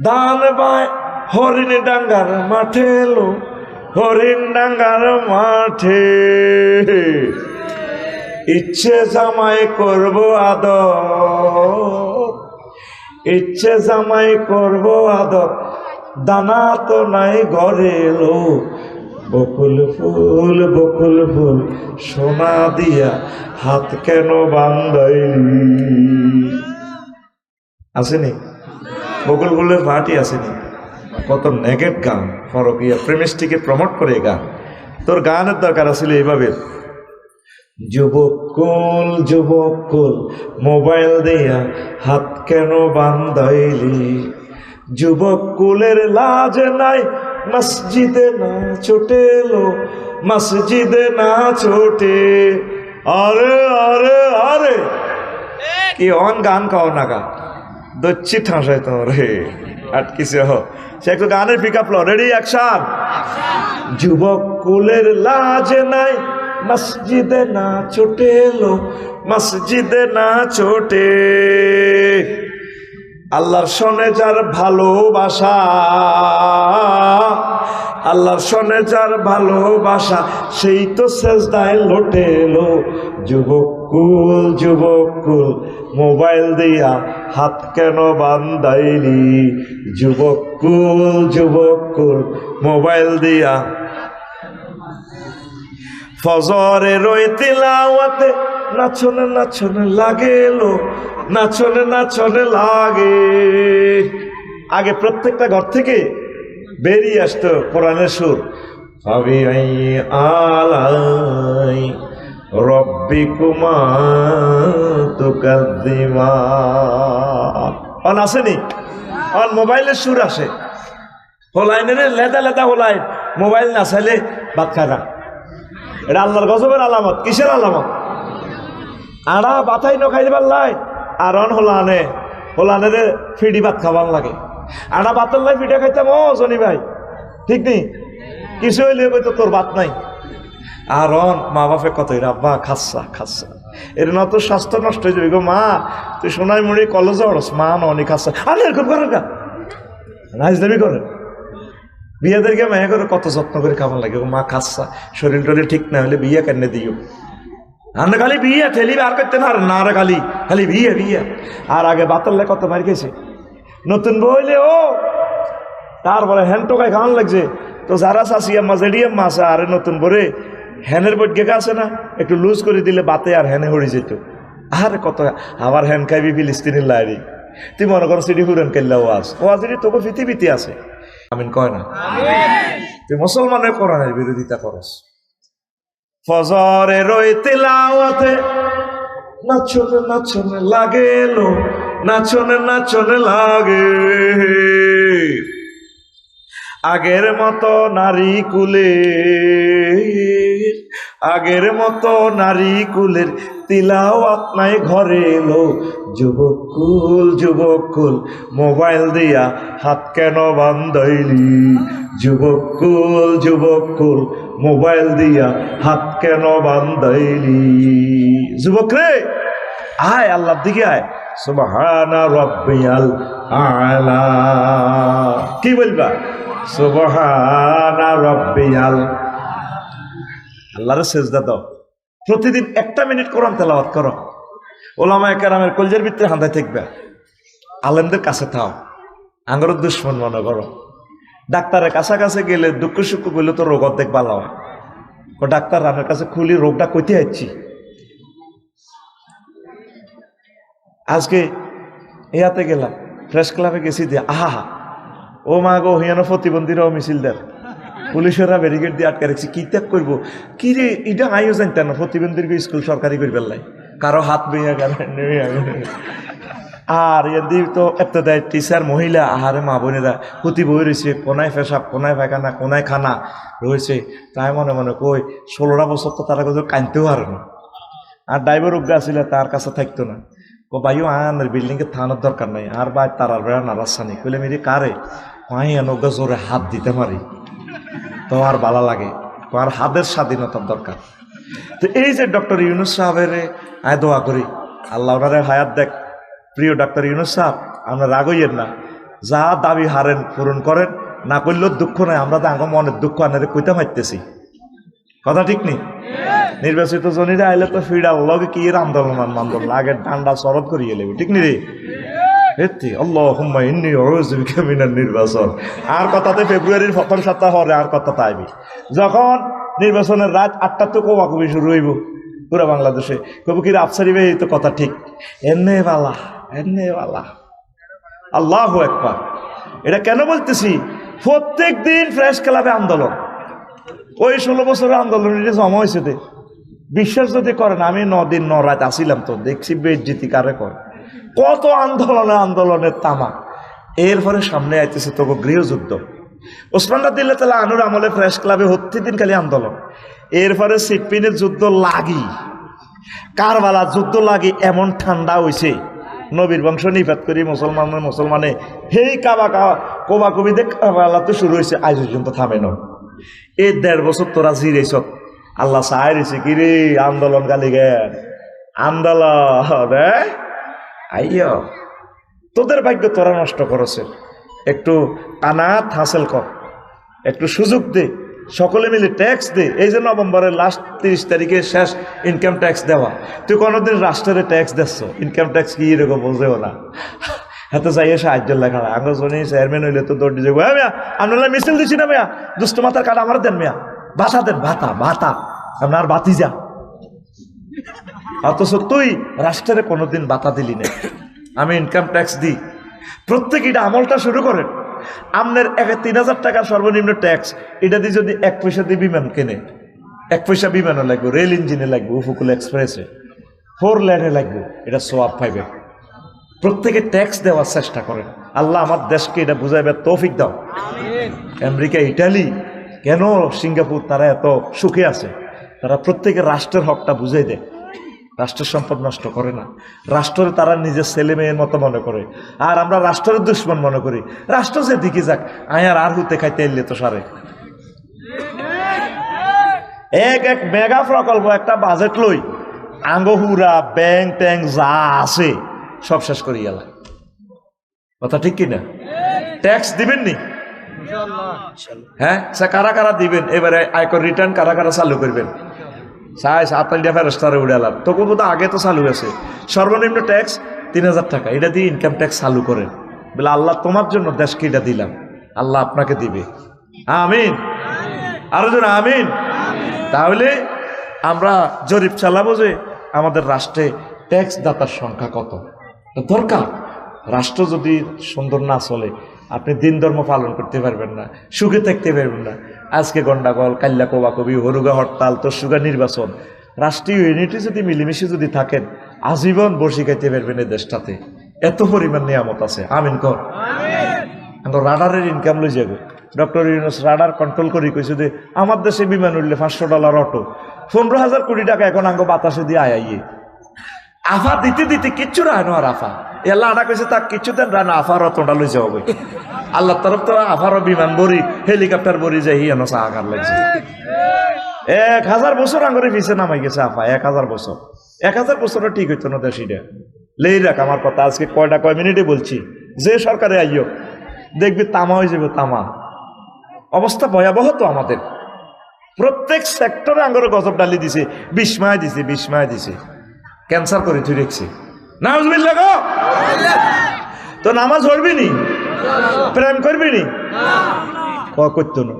দান বায় হরিণ ডাঙ্গার মাঠে এলো, হরিণ ডাঙ্গার মাঠে ইচ্ছে জামাই করব আদর, ইচ্ছে জামাই করব আদর, দানা তো নাই ঘরে এলো, বকুল ফুল সোনা দিয়া হাত কেন বান্ধাইলি। আসেনি বকুল ফুলের পার্টি? আসেনি? কত নেগেট গান, ফরকিয়া প্রেমিস্টিকে প্রমোট করে গান। তোর গানের দরকার আছিল এইভাবে, যুবক কুল মোবাইল দিয়া হাত কেন বান্ধাইলি, যুবক কুলের লাজ নাই, মসজিদে না ছোটে এলো, মসজিদে না ছোটে। আরে আরে আরে কি অন গান খাও না গা, দচ্ছি ঠাঁসাই তোমার রে আটকিছে। সে একটু গানের পিক আপ লো, রেডি অ্যাকশন। যুবক কুলের লাজ নাই, মসজিদে না ছোটে এলো, মসজিদে না ছোটে। আল্লাহর সনে যার ভালোবাসা, আল্লাহর সনে যার ভালোবাসা, সেই তো সেজদায় লোটে এলো। যুবক কুল মোবাইল দিয়া হাত কেন বান্ধাইলি, যুবক কুল মোবাইল দিয়া। ফজরে রই তিলাওয়াতে নাচনে লাগে এলো, নাচনে লাগে। আগে প্রত্যেকটা ঘর থেকে বেরিয়ে আসতো কোরআনের সুর, ফাবি আলাই রব্বিকুমা তুকাজ্জিমান। আসেনি? আর মোবাইলের সুর আসে, হোলাইনের লেদা লেদা হোলাইন, মোবাইল না চাইলে ভাত খায় না। এটা আল্লাহর গজবের আলামত। কিসের আলামত? আড়া বাতাই নখাইলে পারলাই আর অন হোলানের ফিডি ভাত খাবার লাগে। আড়া বাতার লাই ফিডা খাইতাম, ও জনি ভাই ঠিক নেই, কিছু হইলে তো তোর ভাত নাই। আর অন মা বাপে কত আব্বা খাচ্ছা খাচ্ছা, এর না তো স্বাস্থ্য নষ্ট হয়ে যাবে গো মা, তুই সোনাই মুড়ি কলেজে অড়স, মা ননি খাচ্ছা। আর এরকম করেন না, রাজদামি করে বিয়াদেরকে মায়া করে কত যত্ন করে খাবার লাগে, মা খাচ্ছা, শরীর টরীর ঠিক না হলে বিয়া কেন দিও। আর না খালি বিয়া ঠেলি আর করতে না, না রে খালি খালি বিয়া বিয়া। আর আগে বাতারলে কত মার গেছে, নতুন বইলে ও তারপরে হ্যান টোকায় খাওয়ান লাগছে। তো যারা চাষি আম্মা জেডি আম্মা আছে, আরে নতুন বরে হ্যানের বট গেকা আছে না, একটু লুজ করে দিলে বাতে আর হ্যানে হয়ে যেত। আরে কত আবার হ্যান খাইবি ফিলিস্তিনের লাইরি, তুই মনে করো সিডি হুরেন কেল্লা ওয়াজি তোকে পৃথিবীতে আছে। আমিন কয় না? তুই মুসলমানের কোরআনের বিরোধিতা করস। ফজরে রই তিলাওয়াতে নাচনে নাচনে লাগে লো, নাচনে নাচনে লাগে। আগের মতো নারী কুলের, আগের মতো নারী কুলের তিলাওয়াত নাই ঘরে এলো। যুবক কুল মোবাইল দিয়া হাত কেন বান্ধাইলি, যুবক কুল মোবাইল দিয়া হাত কেন বান্ধাইলি। যুবক রে আয়, আল্লাহর দিকে আয়, সুবহানা রাব্বিয়াল আলা। কি বলবা? সুবহানা রাব্বিয়াল। আল্লাহর সেজদা দাও, প্রতিদিন 1 মিনিট কোরআন তেলাওয়াত করো। ওলামায়ে কেরামের কলজের ভিতরে হাঁদায় থাকবে, আলেমদের কাছে থাও, আঙ্গরের দুশ্মন মনে করো। ডাক্তারের কাছাকাছি গেলে দুঃখ সুখ বললে তো রোগ অর্ধেক ভালো হয়। ও ডাক্তার রানের কাছে খুলি রোগটা কইতে যাচ্ছি। আজকে ইয়াতে গেলাম, প্রেস ক্লাবে গেছি দিয়ে আহা ও মা গো, হিয়ানো প্রতিবন্ধীরাও মিছিল দেয়, পুলিশেরা ব্যারিকেড দিয়ে আটকে রাখছি। কি ত্যাগ করবো কি রে, এটা আইও জানতেন না প্রতিবন্ধীর স্কুল সরকারি করে ফেললাই, কারো হাত বেয়ে গেল। আর এদি তো এত দেয় টিচার মহিলা, আহারে মা বোনেরা প্রতি বই রয়েছে, কোনায় পেশাব, কোনায় পায়খানা, কোনায় খানা রয়েছে। তাই মনে মনে কই 16টা বছর তো তারা কোথাও কানতেও পারে না। আর ড্রাইভার উগ্গা ছিল, তার কাছে থাকতো না। ও ভাইও আনের বিল্ডিংয়ে থানার দরকার নাই, আর ভাই তারার বেড়া নারাসানি কইলে মেরে কারে পাই এনগা জোরে হাত দিতে পারি, তোমার ভালো লাগে, তোমার হাতের স্বাধীনতার দরকার। তো এই যে ডক্টর ইউনুস সাহেবের আয় দোয়া করি, আল্লাহ ওনারে হায়াত দেখ। প্রিয় ডাক্তার ইউনুস সাহেব, আমরা রাগ হইয়েন না, যা দাবি হারেন পূরণ করেন, না করলেও দুঃখ নয়। আমরা তো আগে মনের দুঃখ আনারে কইতে মারতেছি, কথা ঠিক নেই? নির্বাচিত জনীরা আইলে তো ফিরা লগে কি আন্দোলন আন্দোলন আগে ডান্ডা শরৎ করিয়ে লেবে, ঠিক নি রে? আল্লাহুম্মা ইন্নী আউযু বিকা মিনান নির্বাচন। আর কথাতে ফেব্রুয়ারির প্রথম সপ্তাহ হরে আর কথা আইবি, যখন নির্বাচনের রাত 8টা তো কোবাকুবি শুরু হইব পুরো বাংলাদেশে। কবু কি আফসারি ভাই তো কথা ঠিক, এনে বালা এনে বালা। আল্লাহু আকবার। এটা কেন বলতেছি? প্রত্যেক দিন প্রেস ক্লাবে আন্দোলন, ওই 16 বছরের আন্দোলন জমা হয়েছে। বিশ্বাস যদি করেন, আমি 9 দিন 9 রাত আসিলাম, তো দেখছি বেজ্জিতি কারে কর, কত আন্দোলনের তামা। এরপরে সামনে আইতেছে তবু গৃহযুদ্ধ। ওসমান রাদিয়াল্লাহু তাআলা আনুর আমলে প্রেস ক্লাবে প্রতিদিন খালি আন্দোলন। এরপরে সিপ্পিনের যুদ্ধ লাগি, কারবালা যুদ্ধ লাগি, এমন ঠান্ডা হয়েছে নবীর বংশ নিপাত করি মুসলমানে হেই কোবা কবিদের কারবালা তো শুরু হয়েছে, আজ পর্যন্ত থামে না। এই 1.5 বছর তোরা জিরেছ, আল্লাহ চাই রয়েছে কি রে আন্দোলন গালি জ্ঞান আন্দোলন আইয়, তোদের ভাগ্য তোরা নষ্ট করেছে। একটু কানাত হাসিল কর, একটু সুযোগ দে, সকলে মিলে ট্যাক্স দে। এই যে নভেম্বরের লাস্ট 30 তারিখে শেষ ইনকাম ট্যাক্স দেওয়া, তুই কোনোদিন রাষ্ট্রের ট্যাক্স দিচ্ছ? ইনকাম ট্যাক্স কি এরকম বোঝেও না, হাতে যাইয়ে সাহায্য লেখা। আমরা জনি চেয়ারম্যান হইলে তো দৌড় দিয়ে মিয়া আমরা মিছিল দিচ্ছি না, মিয়া দুষ্ট মাথার কাটা আমার দেন, মিয়া ভাতা দেন, ভাতা ভাতা আপনার বাতি যা। অথচ তুই রাষ্ট্রের কোনোদিন ভাতা দিলি না। আমি ইনকাম ট্যাক্স দিই, প্রত্যেকে এটা আমলটা শুরু করেন। আপনার 3000 টাকার সর্বনিম্ন ট্যাক্স, এটা দিয়ে যদি 1 পয়সা দিয়ে বিমান কেনে, 1 পয়সা বিমানও লাগবে, রেল ইঞ্জিনে লাগবে, উপকূল এক্সপ্রেসে 4 লেনে লাগবে, এটা সোয়াব পাইবে। প্রত্যেকে ট্যাক্স দেওয়ার চেষ্টা করেন। আল্লাহ আমার দেশকে এটা বুঝাইবার তৌফিক দাও। আমেরিকা, ইটালি, কেন সিঙ্গাপুর তারা এত সুখে আছে? তারা প্রত্যেকের রাষ্ট্রের হকটা বুঝাই দেয়, রাষ্ট্রের সম্পদ নষ্ট করে না, রাষ্ট্রের তারা নিজের ছেলে মেয়ের মতো মনে করে। আর আমরা রাষ্ট্রের দুশ্মন মনে করি। রাষ্ট্র যে দিকে যাক, আয়ার আর হুতে খাইতে এলে তো সারে এক মেগা প্রকল্প একটা বাজেট লই আঙ্গহুরা ব্যাংক ট্যাঙ্ক যা আছে সব শেষ করি গেলা। কথা ঠিক কিনা? ট্যাক্স দিবেন নি? হ্যাঁ, কারা কারা দিবেন? এবারে আয়কর রিটার্ন কারা কারা চালু করবেন? ফেরস্তারে উড়ালাম তো করবো তো, আগে তো চালু আছে। সর্বনিম্ন ট্যাক্স 3000 টাকা, এটা দিয়ে ইনকাম ট্যাক্স চালু করেন। বলে আল্লাহ তোমার জন্য দেশকে এটা দিলাম, আল্লাহ আপনাকে দিবে। আমিন, আরো জন আমিন। তাহলে আমরা জরিপ চালাবো যে আমাদের রাষ্ট্রে ট্যাক্স দাতার সংখ্যা কত দরকার। রাষ্ট্র যদি সুন্দর না চলে, আপনি দিন ধর্ম পালন করতে পারবেন না, সুখে থাকতে পারবেন না। আজকে গন্ডাগোল, কাল্লা কোবাকবি, হরুগা হরতাল, তসুগা নির্বাচন। রাষ্ট্রীয় ইউনিটি যদি মিলেমিশে যদি থাকেন, আজীবন বসে খাইতে পারবেন এই দেশটাতে। এত পরিমাণ নিয়ামত আছে। আমিন কর। রাডারের ইনকাম লই যাবে। ডক্টর ইউনুস রাডার কন্ট্রোল করি কইছে যে আমার দেশে বিমান উঠলে $500 অটো, 15,000 কোটি টাকা এখন আঙ্গ বাতাসে দিয়ে আইয়ে আফা দিতে দিতে কিচ্ছু রায় না। আর আফা এল্লা আডা কইছে তা কিচ্ছু দেন রায় না, আফার অতটা লই যাবে। আল্লাহ তরফ তোরা আফারও বিমান বরি, হেলিকপ্টার বরি যাই হিয়ানো চা আঘাত লাগছে। 1000 বছর আঙ্গরে পিছিয়ে নামাই গেছে আফা। 1000 বছর, 1000 বছরও ঠিক হইতো না দেশিটা। লেই রাখ আমার কথা, আজকে কয় মিনিটে বলছি। যে সরকারে আইও দেখবি তামা হয়ে যাবে, তামা। অবস্থা ভয়াবহ তো আমাদের। প্রত্যেক সেক্টরে আঙ্গরে গজব ডালি দিছে, বিস্ময় দিছে। ক্যান্সার করে তুই রেখছি। নাউজুবিল্লাহ গো। তো নামাজ পড়বি নি? প্রেম করবি নি? করতো না।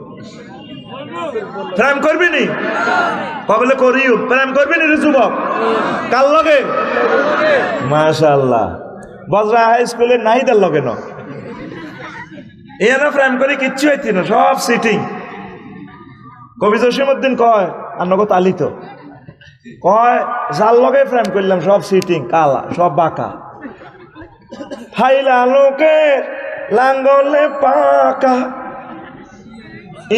প্রেম করবি নি? কবলে করিও। প্রেম করবি নি রে যুবক? কার লগে? মাশাআল্লাহ, বজরা হাই স্কুলের নাহিদের লগে ন। এরা প্রেম করে কিচ্ছু হইতি না, সব সিটিং। কবি জসিমউদ্দিন কয়, আন্নগত আলিত কয়, যার লগে প্রেম করলাম সব সিটিং, কালা, সব বাঁকা। ফাইলা লোকে লাঙ্গলে পাকা,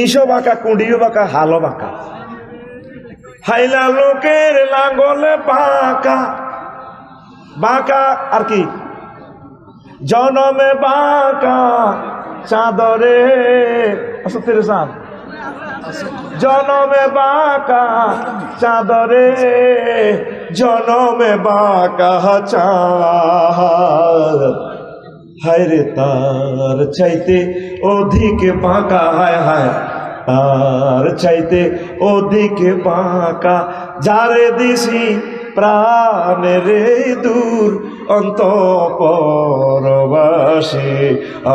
ইসো বাঁকা, কুঁডিও বাঁকা, হালো বাঁকা। ফাইলা লোকের লাঙ্গলে পাকা, বাঁকা আর কি জনমে বাঁকা চাঁদরে। আচ্ছা তেরে চাঁদ জনমে বাঁকা চাঁদরে, জনমে বাঁকা চাঁদ। হায় রে তার চাইতে অধিক বাঁকা, হায় হায় তার চাইতে অধিক বাঁকা। যারে দিছি প্রাণের দূর অন্তঃপরবাসী,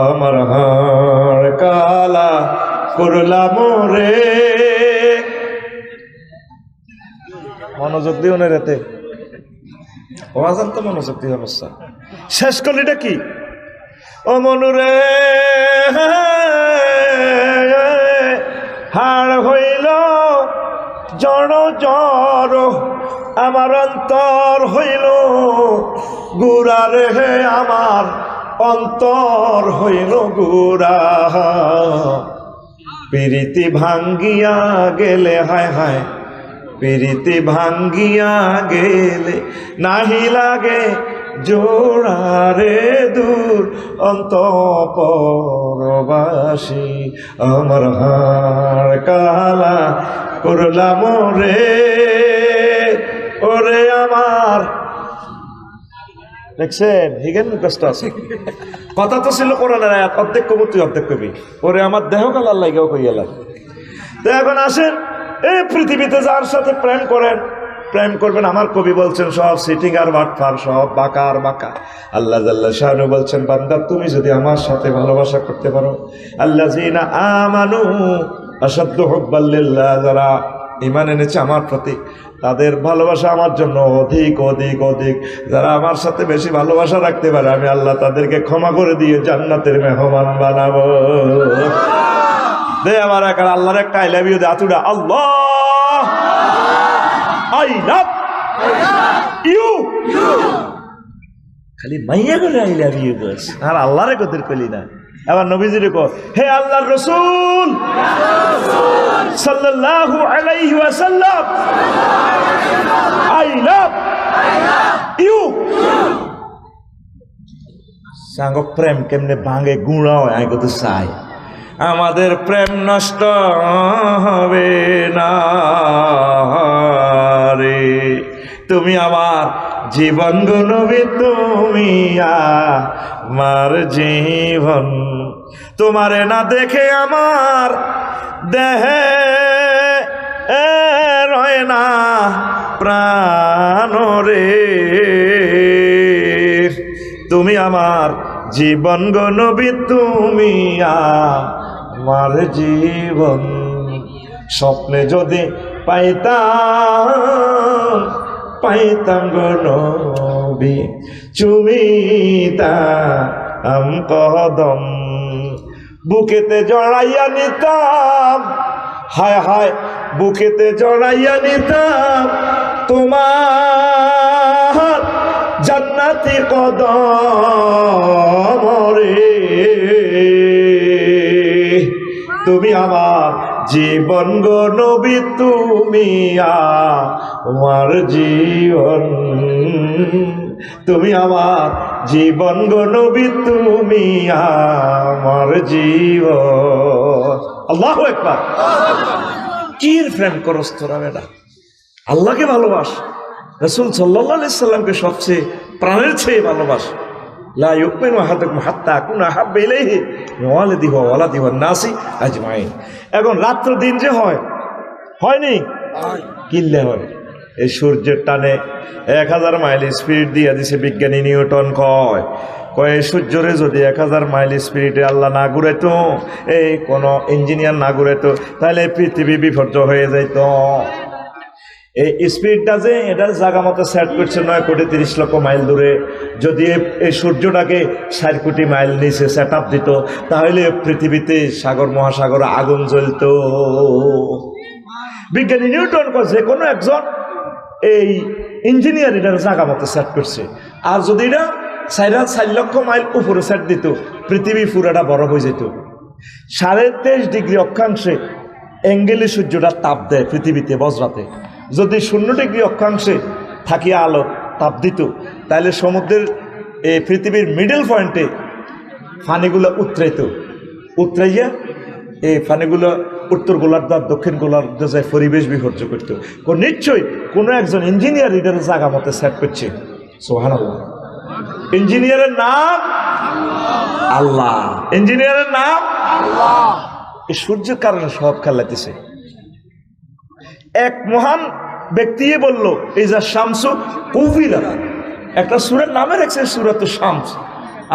আমার হাড় কালা করলাম রে। মনোযোগ দিও না রেতে, ওয়াজান তো মনোযোগ দিও না। শেষ কলিটা কি? ও মনুরে হাড় হইল জড় জড়, আমার অন্তর হইল গুড়া রে, আমার অন্তর হইল গুড়া। প্রীতি ভাঙ্গিয়া গেলে, হায় হায় প্রীতি ভাঙ্গিয়া গেলে, নাহি লাগে জোড়া রে দূর অন্তঃপরবাসী, আমার হাড় কালা করলাম রে। ওরে আমার, দেখছেন হিগেন মুখস্থ আছে। কথা তো ছিল কোরআনের আয়াত, অর্ধেক কবি তুই অর্ধেক কবি। ওরে আমার দেহ কালার লাগেও কইয়ালাম। তো এখন আসেন, এই পৃথিবীতে যার সাথে প্রেম করেন, প্রেম করবেন, আমার কবি বলছেন সব সিটিং আর বাটফার, সব বাঁকা আর বাঁকা। আল্লাহ জাল্লা শানু বলছেন, বান্দা তুমি যদি আমার সাথে ভালোবাসা করতে পারো, আল্লাযীনা আমানু আশাদ্দু হুব্বাল লিল্লাহ, যারা ঈমান এনেছে আমার প্রতি, তাদের ভালোবাসা আমার জন্য অধিক অধিক অধিক। যারা আমার সাথে বেশি ভালোবাসা রাখতে পারে, আমি আল্লাহ তাদেরকে ক্ষমা করে দিয়ে জান্নাতের মেহমান বানাবো। দে আমার একটা আল্লাহর একটা আই লাভ ইউ দে, আতুডা আল্লাহ আই লাভ ইউ। খালি মাইয়া করে আই লাভ ইউ বাস, আর আল্লাহরে কদর কইলি না। এবার নবীজির কো, হে আল্লাহর রাসূল সাল্লাল্লাহু আলাইহি ওয়াসাল্লাম, আই লাভ ইউ। সাঙ্গ প্রেম কেমনে ভাঙে গুঁড়া হয়, আমি কত চাই আমাদের প্রেম নষ্ট হবে না রে। তুমি আমার জীবন গো নবী, তুমি আমার জীবন। তোমারে না দেখে আমার দেহে রয় না প্রাণ রে। তুমি আমার জীবন গো নবী, তুমি আমার জীবন। স্বপ্নে যদি পাইতাম পাইতাম গো নবী, চুমিতাম কদম, বুকেতে জড়াইয়া নিতাম, হায় হায় বুকেতে জড়াইয়া নিতাম তোমার জান্নাতি কদম রে। তুমি আমার জীবন গো নবী, তুমি আমার জীবন। তুমি আমার জীবন গো নবী, তুমি আমার জীবন। আল্লাহু আকবার। কি প্রেম করস তোরা বেটা, আল্লাহকে ভালোবাস, রাসূল সাল্লাল্লাহু আলাইহি সাল্লামকে সবচেয়ে প্রাণের চেয়ে ভালোবাস। লা ইউমিনু আহাদুকুম হাত্তা আকুনা আহাব্বা ইলাইহি মিন ওয়ালিদিহি ওয়া ওয়ালাদিহি ওয়ান নাসি আজমাইন। এখন রাত্র দিন যে হয়নি, কিল্লে হয়। এই সূর্যের টানে 1000 মাইল স্পিড দিয়ে দিছে বিজ্ঞানী নিউটন। কয় সূর্যরে যদি 1000 মাইল স্পিডে আল্লাহ না ঘুরাইতো, এই কোনো ইঞ্জিনিয়ার না ঘুরাইতো, তাহলে পৃথিবী বিপর্যয় হয়ে যাইত। এই স্পিডটা যে এটার জায়গা মতো সেট করছে 9 কোটি 30 লক্ষ মাইল দূরে। যদি এই সূর্যটাকে 4 কোটি মাইল নিচে সেট আপ দিত, তাহলে পৃথিবীতে সাগর মহাসাগর আগুন জ্বলত। বিজ্ঞানী নিউটন যে কোনো একজন এই ইঞ্জিনিয়ার এটার জায়গা মতো সেট করছে। আর যদি এটা 4 লক্ষ মাইল উপরে সেট দিত, পৃথিবী পুরাটা বরফ হয়ে যেত। 23.5 ডিগ্রি অক্ষাংশে অ্যাঙ্গেলে সূর্যটা তাপ দেয় পৃথিবীতে বজ্রাতে। যদি 0 ডিগ্রি অক্ষাংশে থাকিয়া আলো তাপ দিত, তাহলে সমুদ্রের এই পৃথিবীর মিডল পয়েন্টে ফানিগুলো উতরাইয়া এই ফানিগুলো উত্তর গোলার্ধ আর দক্ষিণ গোলার্ধ যায় পরিবেশ বিপর্যয় করত। নিশ্চয়ই কোনো একজন ইঞ্জিনিয়ার এটার জায়গা মতো সেট করছে। সুবহানাল্লাহ। ইঞ্জিনিয়ারের নাম আল্লাহ, ইঞ্জিনিয়ারের নাম আল্লাহ। এই সূর্যের কারণে সব খেলাইতেছে। এক মহান ব্যক্তি বলল, এই যা শামসু কুবিরা, একটা সূরার নামে রাখছে সূরাত শামস।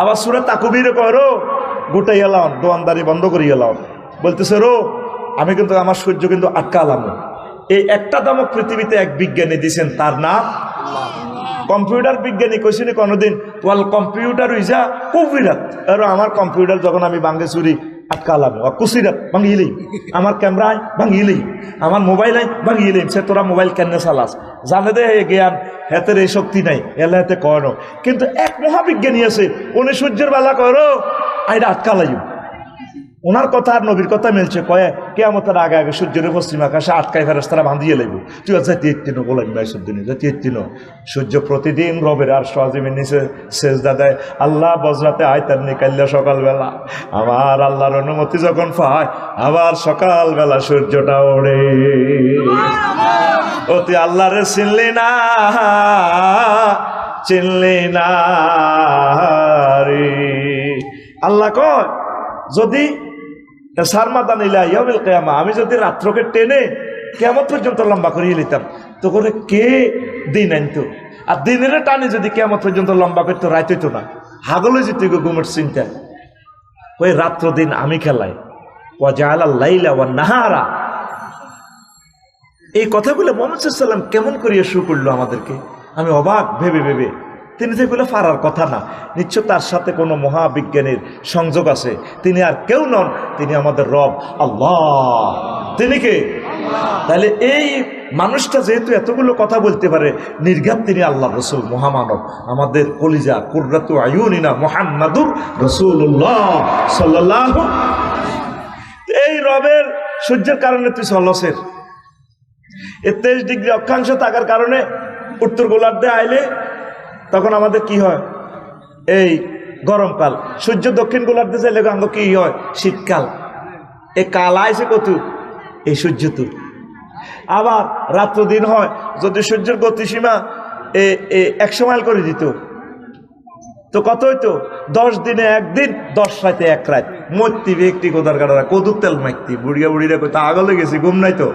আবার সূরা তাকবীরে করো গোটাই এলাম, দোয়ানদারি বন্ধ করি এলাম, বলতেছে রো আমি কিন্তু আমার সূর্য কিন্তু আটকালাম। এই একটা দামক পৃথিবীতে এক বিজ্ঞানী দিয়েছেন, তার নাম কম্পিউটার বিজ্ঞানী। কইসিনি কোনোদিন ওয়াল কম্পিউটার ইজা কুবিরাত, আর আমার কম্পিউটার যখন আমি ভাঙ্গে চুরি আটকালাম, কুসিরাত ভাঙিলেই, আমার ক্যামেরায় ভাঙিলেই, আমার মোবাইল ভাঙিলেই। সে তোরা মোবাইল কেন চালাস, জানে দে জ্ঞান হেতের এই শক্তি নাই, এলা হেতে কয়নো। কিন্তু এক মহাবিজ্ঞানী আছে, উনি সূর্যের বেলা করো আইটা আটকালাই। ওনার কথা আর নবীর কথা মিলছে। কয়ে কিয়ামতের আগে আগে সূর্যের পশ্চিম আকাশে আটকায় ফেরেশতারা বাঁধিয়ে লাগবে। তুই জাতি এত্তিনো বলেন বাইসুদ্দিন জাতি এত্তিনো। সূর্য প্রতিদিন রবের আর সাজিমের নিচে সেজদা দেয়। আল্লাহ বজরাতে আয়তার নিকাল্লা সকালবেলা, আমার আল্লাহর অনুমতি যখন পায় আবার সকালবেলা সূর্যটা ওড়ে। ও তুই আল্লাহরে চিনলি না রে। আল্লাহ কয় যদি আমি যদি রাত্রকে টেনে কিয়ামত পর্যন্ত লম্বা করিয়ে নিতাম, তো করে কে দিন আনতো? আর দিনের টানে যদি কিয়ামত পর্যন্ত লম্বা করতো, রাত হইতো না, হাগলে যেত ঘুমের চিন্তা। ওই রাত্র দিন আমি খেলাই নাহারা। এই কথাগুলো মুহাম্মদ সাল্লাল্লাহু আলাইহি ওয়াসাল্লাম কেমন করিয়া শুরু করলো আমাদেরকে, আমি অবাক ভেবে ভেবে। তিনি যেগুলো পারার কথা না, নিশ্চয় তার সাথে কোনো মহাবিজ্ঞানীর সংযোগ আছে। তিনি আর কেউ নন, তিনি আমাদের রব আল্লাহ। তিনি কে? তাহলে এই মানুষটা যেহেতু এতগুলো কথা বলতে পারে, নির্ঘাত তিনি আল্লাহ রসুল, মহামানব, আমাদের কলিজা কুররাতু আয়ুনিনা মুহাম্মাদুর রাসূলুল্লাহ সাল্লাল্লাহু। এই রবের সূর্যের কারণে তুই সলসের 23 ডিগ্রি অক্ষাংশ থাকার কারণে উত্তর গোলার্ধে আইলে তখন আমাদের কি হয়, এই গরমকাল। সূর্য দক্ষিণ গোলার্ধে চাইলে আঙ্গ কি হয়, শীতকাল। এই কাল আইসে কত, এই সূর্য তো। আবার রাত্র দিন হয়, যদি সূর্যের গতিসীমা 100 মাইল করে দিত তো কত হইতো, 10 দিনে 1 দিন, 10 রাতে 1 রাত। মরতি ব্যক্তি কোদার কাটারা কদুর তেল মাইতি, বুড়িয়া বুড়িরা কোথা আগলে গেছি, ঘুম নাই তো।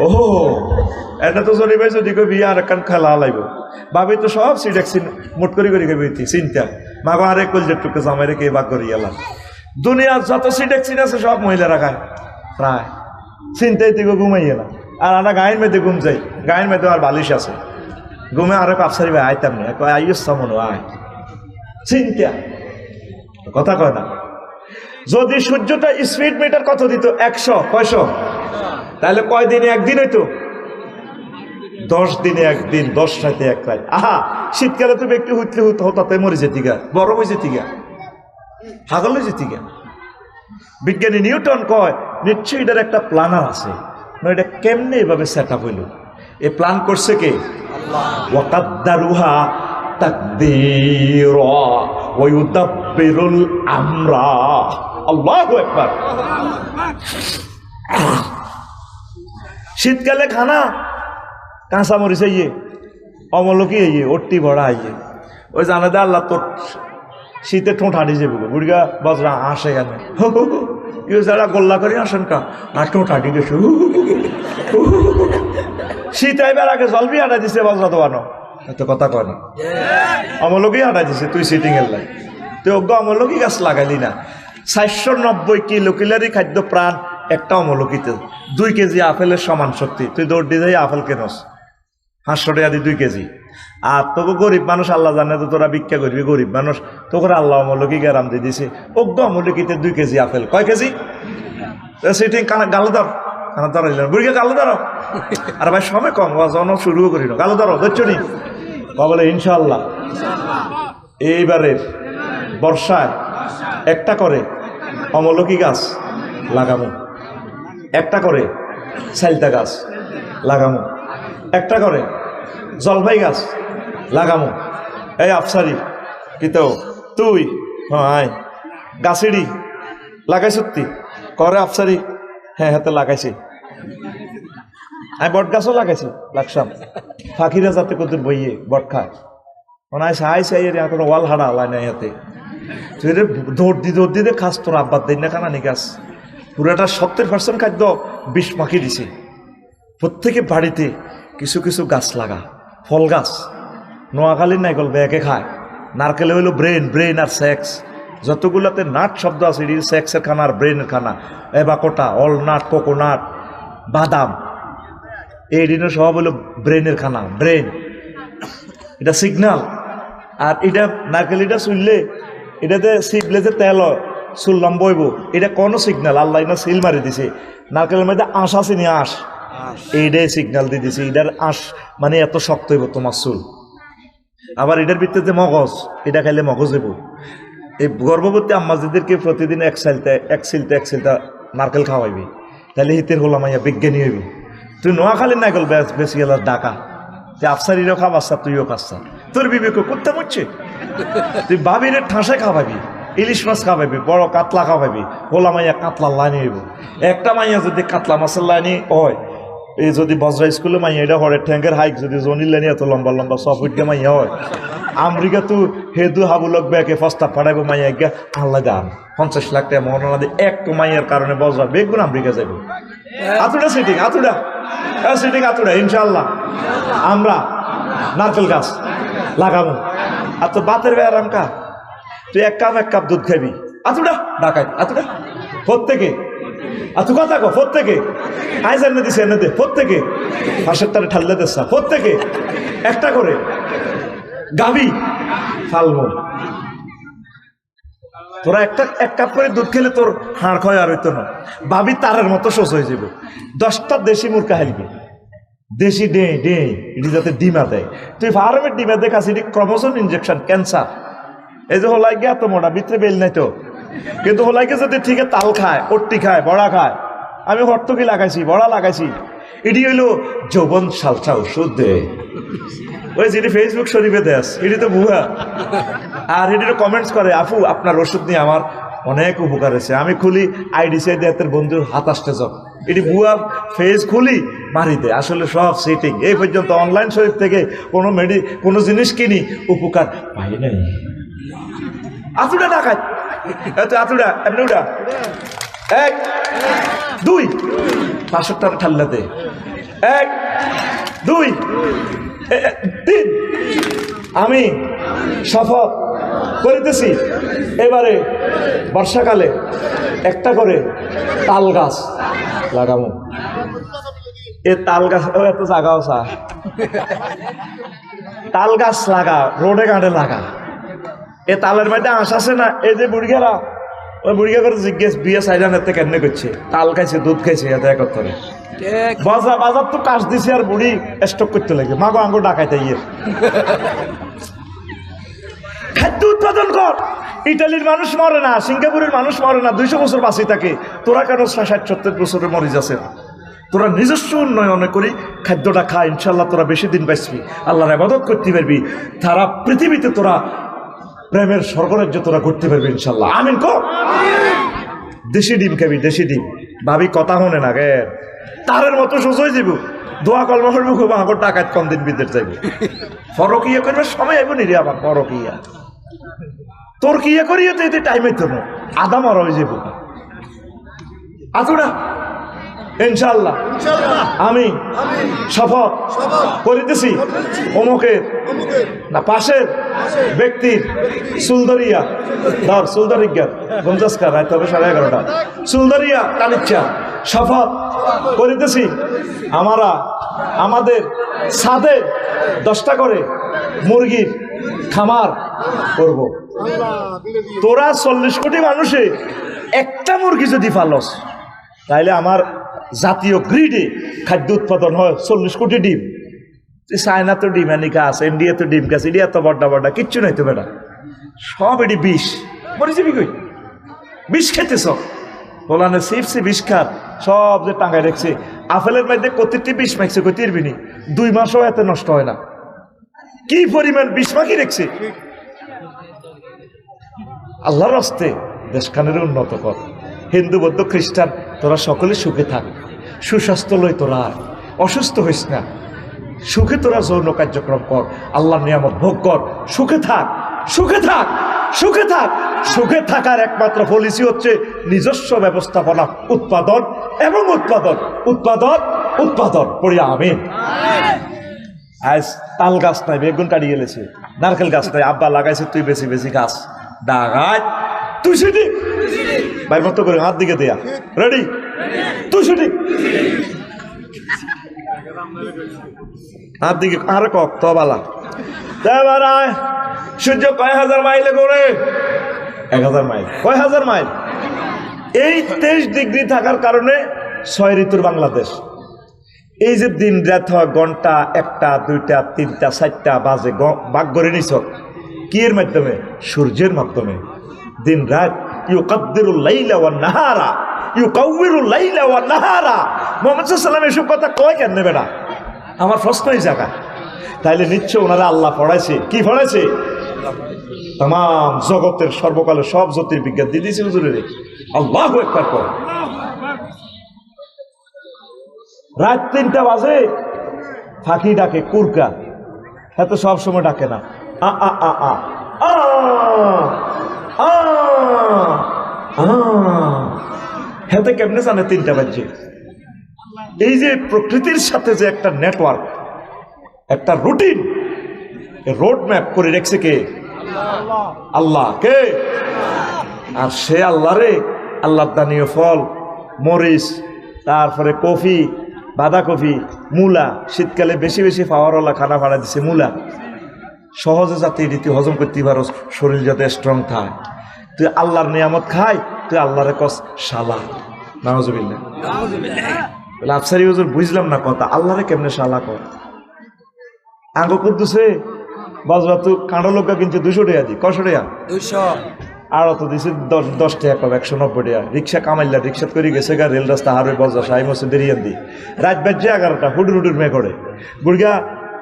ওহো, এটা তো যদি ভাই যদি কবি আর একখান খেলা লাগবে, ভাবি তো সব সিডেক্সিন মোট করি করি কবি চিন্তা মাগো আরেক কলজের টুকে জামাই রেখে বাক করি এলাম। দুনিয়ার যত সিডেক্সিন আছে সব মহিলারা খায় প্রায়, চিন্তাই থেকে ঘুমাই এলাম। আর আমরা গায়ের মেয়েতে ঘুম যাই, গায়ের মেয়েতে আর বালিশ আছে, ঘুমে আরো কাপসারি ভাই আইতাম না, আইস মনে আয় চিন্তা, কথা কয় না। যদি সূর্যটা স্পিড মিটার কত দিত, 100 কয়শো, তাহলে কয় দিনে 1 দিন হইতো, 10 দিনে 1 দিন, 10 রাতে 1 রাত। আহা, শীতকালে তো ব্যক্তি হইতে হতাতে মরে যেতি গা, গরম হয়ে যেতি গা, হাগল হয়ে যেতি গা। বিজ্ঞানী নিউটন কয় নিশ্চয়ই এটার একটা প্ল্যানার আছে, এটা কেমনে এভাবে সেট আপ হইল, এ প্ল্যান করছে কে, ওয়াকাদ্দারুহা তাকদীরা ওয়া ইউদাব্বিরুল আমরা। আল্লাহু আকবার। শীতকালে খানা কাঁচা মরিচ আইয়ে, অমলকি আইয়ে, অট্টি বড়া আইয়ে, ওই জানে দে আল্লাহ তোর শীতে ঠোঁট হাঁটি যাবে, বুড়িয়া বজরা আসে কেন, কেউ যারা গোল্লা করে আসেন কা, আর ঠোঁট হাঁটি গেছে। শীত আইবার আগে জলবি হাঁটা দিছে বজরা তো বানো, এত কথা কয় না, অমলকি হাঁটা দিছে, তুই সিটিং এর লাই, তুই অজ্ঞ অমলকি গাছ লাগাইলি না। 490 কিলো কিলারি খাদ্য প্রাণ একটা অমলকিতে, 2 কেজি আপেলের সমান শক্তি, তুই দৌড় দিয়ে যাই আপেল কেনস 500 টাকা দিয়ে 2 কেজি। আর তোকে গরিব মানুষ আল্লাহ জানে তো তোরা ভিক্ষা করবি, গরিব মানুষ তোকে আল্লাহ অমলকি গ্যারাম দিয়ে দিছে, অজ্ঞ অমলকিতে 2 কেজি আপেল, কয় কেজি সিটিং গালো ধর, খানা ধর বুড়িকে গালো ধরো। আর ভাই সময় কম, জন শুরুও করি না, গালো ধরো ধরছ নি, বলে ইনশাল্লাহ এইবারের বর্ষায় একটা করে অমলকি গাছ লাগামো, একটা করে সাইলতা গাছ লাগামো, একটা করে জলপাই গাছ লাগামো। এই আফসারি কিন্তু তুই হ্যাঁ আয় গাছেরই লাগাই সত্যি করে আফসারি, হ্যাঁ হাতে লাগাইছি, আমি বট গাছও লাগাইছি, লাগসাম ফাঁকিরা যাতে কত বইয়ে বট খায়, আইসে আইসে এখন ওয়াল হাড়া লাই না হাতে, তুই দৌড় দিতে খাস, তোর আব্বার দিন না কানানি গাছ, পুরোটা 70% খাদ্য বিষ মাখিয়ে দিছে। প্রত্যেকে বাড়িতে কিছু কিছু গাছ লাগা, ফল গাছ, নোয়াখালীর নাইকল ব্যাগে খায়, নারকেলে হইলো ব্রেন, ব্রেন আর সেক্স, যতগুলাতে নাট শব্দ আছে এটি সেক্সের খানা আর ব্রেনের খানা, এবাকোটা, অলনাট, কোকোনাট, বাদাম, এই দিনের সব হলো ব্রেনের খানা, ব্রেন, এটা সিগনাল। আর এটা নারকেল এটা শুনলে এটাতে শিবলে যে তেল হয় চুল লম্বইব, এটা কোনো সিগনাল, আল্লাহ না সিল মারি দিছে, নারকেলের মধ্যে আঁশ আছে নি, আঁশ, এইটাই সিগনাল দিয়ে দিছে, এটার আঁশ মানে এত শক্ত হইব তোমার চুল। আবার এটার ভিতরে যে মগজ, এটা খাইলে মগজ হইব। এই গর্ভবতী আম্মাজিদেরকে প্রতিদিন এক সিলটা নারকেল খাওয়াইবি, তাহলে হিতের হলাম আইয়া বিজ্ঞানী হইবি। তুই নোয়াখালীর নারকেল বেশি গেল ডাকা, তুই আফসারিরও খাবাচ্ছা, তুইও খাচ্ছা, তোর বিবেক করতে মরছে। তুই বাবির ঠাঁসে খাওয়াবি, ইলিশ মাছ খাওয়াবি, বড় কাতলা খাওয়াবি, হোলা মাইয়া কাতলার লাইনে হইব। একটা মাইয়া যদি কাতলা মাছের লাইনে হয়, এই যদি বজরা স্কুলে মাইয়া এটা হরে ঠ্যাঙ্গের হাইক যদি জনির লাইনে এত লম্বা লম্বা 6 ফুট মাইয়া হয়, আমেরিকা তো হেদু হাবুলক ব্যাগে ফস্তা ফাটাইব মাইয়া গিয়া আল্লাহ দান 50 লাখ টাকা মহরণা দিয়ে একটু মাইয়ার কারণে বজরা বেগুন আমেরিকা যাইব। আতুডা সিটিং, আতুডা সিটিং, আতুডা ইনশাল্লাহ আমরা নারকেল গাছ লাগাবো। আর তোর বাতের ব্যায়াম কা, তুই 1 কাপ দুধ খাবি, আতুডা ডাকাই, আতুডা প্রত্যেকে, আতু কথা কো প্রত্যেকে, আইস এনে দিছে, এনে দে প্রত্যেকে, পাশের তারে ঠাল্লে দেশা প্রত্যেকে একটা করে গাবি ফালবো। তোরা এক কাপ করে দুধ খেলে তোর হাড় ক্ষয় আর হইতো না। ভাবি তারের মতো শোষ হয়ে যাব। 10টা দেশি মুরগা হাইলবে, দেশি ডে এটি যাতে ডিমা দেয়। তুই ফার্মের ডিমা দেখাস এটি ক্রমোসোম ইনজেকশন, ক্যান্সার। এই যে হলাই গিয়ে এত মোটা, ভিতরে বেল নাই তো, কিন্তু হলাইকে যদি ঠিক তাল খায়, অট্টি খায়, বড়া খায়। আমি হর্তকি লাগাইছি, বড়া লাগাইছি, এটি হইলো যৌবন সালসা ওষুধ দেয়। ওই যেটি ফেসবুক শরীফে দেশ, এটি তো ভুয়া। আর এটি কমেন্টস করে, আপু আপনার ওষুধ নিয়ে আমার অনেক উপকার হয়েছে। আমি খুলি আইডি সাইড দিয়ে বন্ধুর হাত আসতে যাও, এটি ভুয়া ফেস খুলি মারি দেয়। আসলে সব সেটিং। এই পর্যন্ত অনলাইন শরীফ থেকে কোনো জিনিস কিনি, উপকার পাই নাই। আতুটা ডাকাত, আতুটা এমনি উঠা, 1 2 500 টাকা ঠাল্লাতে, 1 2 3। আমি শপথ করিতেছি এবারে বর্ষাকালে একটা করে তাল গাছ লাগাবো। এ তাল গাছ এত জাগাও চা, তাল গাছ লাগা, রোডে ঘাটে লাগা। এ তালের মধ্যে আঁশ আছে না, এই যে বুড়িগারা, ওই বুড়িগা করে জিজ্ঞেস বিয়ে সাইডান এতে কেমনে করছে, তাল খাইছে, দুধ খাইছে, এত এক করে বাজার তো কাশ দিছে। আর বুড়ি স্টক করতে লাগে, মাগো আঙ্গো ডাকাইতে ইয়ে। খাদ্য উৎপাদন কর। ইটালির মানুষ মরে না, সিঙ্গাপুরের মানুষ মরে না, 200 বছর বাঁচি থাকে। তোরা কেন 60-70 বছরে মরে যাচ্ছে? তোরা নিজস্ব উন্নয়নে করি খাদ্যটা খা, ইনশাল্লাহ তোরা বেশি দিন বাঁচবি, আল্লাহর ইবাদত করতে পারবি, সারা পৃথিবীতে তোরা প্রেমের স্বর্গরাজ্য তোরা করতে পারবি ইনশাল্লাহ। আমিন কর। দেশি ডিম খাবি, দেশি ডিম। ভাবি কথা হনে না গে, তারের মতো সোজ হয়ে যাব। দোয়া কলমা করবো, খুব আগর টাকায় কম দিন বিদেশ যাইব। ফরকিয়া করবে সময় আইব নিরে আবার ফরকিয়া। তোর কিয়া করিয়া তো এতে টাইম হইতো না, আদা মারা হয়ে যাব। আতুরা ইনশাআল্লাহ আমি শপথ করিতেছি অমুকের না পাশের ব্যক্তির সুলদরিয়া ধর সুলদরিজ্ঞান 50 রাত হবে 11:30 সুলদরিয়া কানিচ্ছা শপথ করিতেছি আমাদের ছাদে 10টা করে মুরগির খামার করব। তোরা 40 কোটি মানুষে একটা মুরগি যদি পালস, তাইলে আমার জাতীয় গ্রিডে খাদ্য উৎপাদন হয় 40 কোটি ডিম। চায়না তো ডিম আনি গাছ, ইন্ডিয়া তো ডিম গাছ, ইন্ডিয়া তো বড্ডা কিচ্ছু নাই তো বেটা, সব এটি বিষ। মরে যাবি কই? বিষ খেতেছ, বলানে চিপসে বিষ খাত, সব যে টাঙ্গায় রেখছে। আপেলের মধ্যে কতিটি বিষ মাখছে, কই তিরবিনি 2 মাসও এত নষ্ট হয় না। কি পরিমাণ বিষ মাখি রেখছে। আল্লাহর রাস্তে দেশখানের উন্নত কর। হিন্দু বৌদ্ধ খ্রিস্টান তোরা সকলে সুখে থাক, সুস্বাস্থ্য লই, তোরা অসুস্থ হইস না, সুখে তোরা যৌন কার্যক্রম কর, আল্লাহর নিয়ামত ভোগ কর, সুখে থাক, সুখে থাক, সুখে থাক। সুখে থাকার একমাত্র পলিসি হচ্ছে নিজস্ব ব্যবস্থাপনা, উৎপাদন এবং উৎপাদন, উৎপাদন উৎপাদন পড়িয়া আমিন। আজ তাল গাছ নাই, বেগুন কাটি গেলেছে, নারকেল গাছ নাই, আব্বা লাগাইছে, তুই বেশি বেশি গাছ ডাগাই, তুই সেটি ভাই মতো করে হাত দিকে দেয়া রেডি, তুই সেটি হাত দিকে আর কক তো বালা। এবার সূর্য কয় হাজার মাইলে করে? 1000 মাইল। কয় হাজার মাইল? এই 23 ডিগ্রি থাকার কারণে 6 ঋতুর বাংলাদেশ। এই যে দিন রাত হয়, ঘন্টা 1টা 2টা 3টা 4টা বাজে, ভাগ করে নিছ কি এর মাধ্যমে? সূর্যের মাধ্যমে। দিন রাত ইউকাদ্দিরুল লাইলা ওয়ান নাহারা, ইউকাউবিরুল লাইলা ওয়ান নাহারা। মুহাম্মদ সাল্লাল্লাহু আলাইহি ওয়াসাল্লাম এসব কথা কয় কেন নেবে না? আমার প্রশ্ন এই জায়গা। তাইলে নিশ্চয় ওনারা আল্লাহ পড়াইছে। কি পড়াইছে? তাম জগতের সর্বকালের সব জ্যোতির্বিজ্ঞান দিয়ে দিয়েছে হুজুরের। আল্লাহু আকবার কর। রাত 3টা বাজে ফাঁকি ডাকে, কুরকা, এত সব সময় ডাকে না। আ আ আ আ হেতে কেমনে জানে 3টা বাজছে? এই যে প্রকৃতির সাথে যে একটা নেটওয়ার্ক, একটা রুটিন, রোড ম্যাপ করে রেখেছে কে? আল্লাহ। কে? আর সে আল্লাহ রে, আল্লাহ দানীয় ফল, মরিচ, তারপরে কফি, বাঁধাকপি, মূলা, শীতকালে বেশি বেশি পাওয়ারওয়ালা খানা ভাড়া দিছে। মূলা সহজে যাতে রীতি হজম করতে পারো, শরীর যাতে স্ট্রং থাকে। তুই আল্লাহর নিয়ামত খাই, তুই আল্লাহরে কস শালা। নাউজুবিল্লাহ। বলে আফসারি হুজুর বুঝলাম না কথা, আল্লাহরে কেমনে শালা কর? আঙ্গ কুদ্দুসে বাজরা তো কাঁড়ো লোকা কিনছে 200 টাকা দি, কয়শো টাকা? 200। আর তো দিছে 10 টাকা কম, 190 টাকা। রিক্সা কামাইলা, রিক্সা করে গেছে গা রেল রাস্তা হার হয়ে বজরা সাই মসে দেরিয়ান দি রাত বাজছে 11টা, হুডুর মে করে বুড়িয়া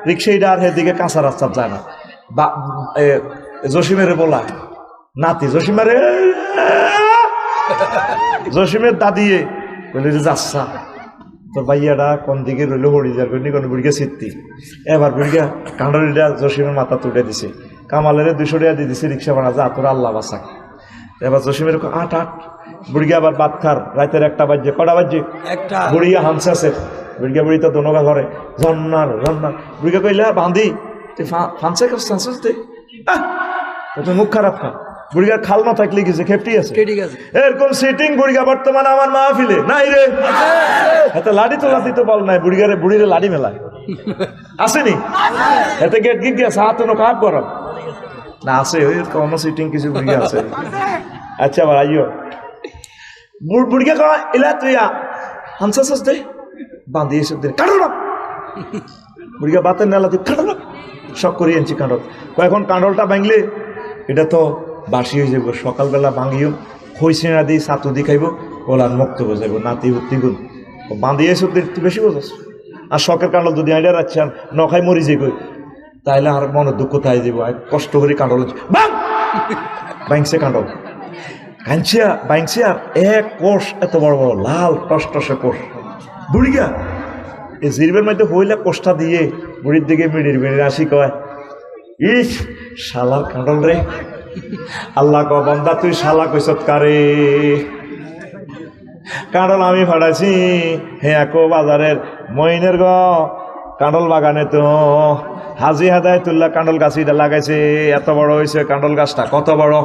রিক্সাইটা আর হেদিকে কাঁচা রাস্তা যায় না। বা জসিমেরে বলা নাতি, জসিমের দাদিয়ে বলে যে যাচ্ছা তোর ভাইয়াটা কোন দিকে রইল হরিজার করি কোন বুড়িকে সিদ্ধি। এবার বুড়িয়া কাঁডরিটা জসিমের মাথা তুলে দিছে, কামালের 200 টাকা দিয়ে দিছে রিক্সা ভাড়া, যা তোর আল্লাহ বাসা। এবার জসিমের 8 বুড়িয়া আবার ভাত খার রাতের 1টা বাজছে, কটা বাজছে? 1টা। বুড়িয়া হামসে আছে, বুড়িয়া বুড়ি তো দোনোগা ঘরে ঝর্নার বুড়িয়া কইলে বাঁধি তুই ফাঁসে তুই মুখ খারাপ খা। বুড়িগার খাল না থাকলে কিছু খেপটি আছে, এরকম সিটিং বুড়িগা বর্তমানে আমার মাহফিলে নাই রে। এতে লাঠি তো লাঠি তো বল নাই, বুড়িরে লাঠি মেলায় আসেনি, এতে গেট গিট গিয়ে সাহায্য কাপ গরম না আছে, ওই কম সিটিং কিছু বুড়িগা আছে। আচ্ছা আবার আইও বুড়িগা কয় এলা তুই হামসাস দে বাঁধি এসব দে কাটো না। বুড়িগা বাতের নেলা তুই কাটো না, শখ করিয়ে আনছি কাঁডল। এখন কাঁডলটা ভাঙলে এটা তো বাসি হয়ে যাবো, সকালবেলা ভাঙিও খইছে না দিই ছাতু দি খাইব, ওলার মুক্ত হয়ে যাবো নাতি উত্তি গুণ বাঁধিয়ে এসব তুই বেশি বোঝাস। আর শখের কাঁডল যদি আইডা রাখছি আর নখাই মরি যে কই, তাইলে আর মনে দুঃখ তাই যাবো। কষ্ট করে কাঁডল ভাঙছে কাঁডল কাঁচিয়া ভাঙছে, আর এক কোষ এত বড় বড় লাল টসটসে কোষ। বুড়িগা এই জিরবের মধ্যে হইলে কোষটা দিয়ে বুড়ির দিকে মিড়ির আসি কয় ইস শালার কাঁডল রে। আল্লাহ ক বন্দা তুই শালা কইসত কারে? কাঁডল আমি ফাড়াইছি হ্যাঁ কো বাজারের মইনের গ কাঁডল বাগানে তো হাজি হাদায়তুল্লাহ কাঁডল গাছিটা লাগাইছে, এত বড় হয়েছে কাঁডল গাছটা। কত বড়?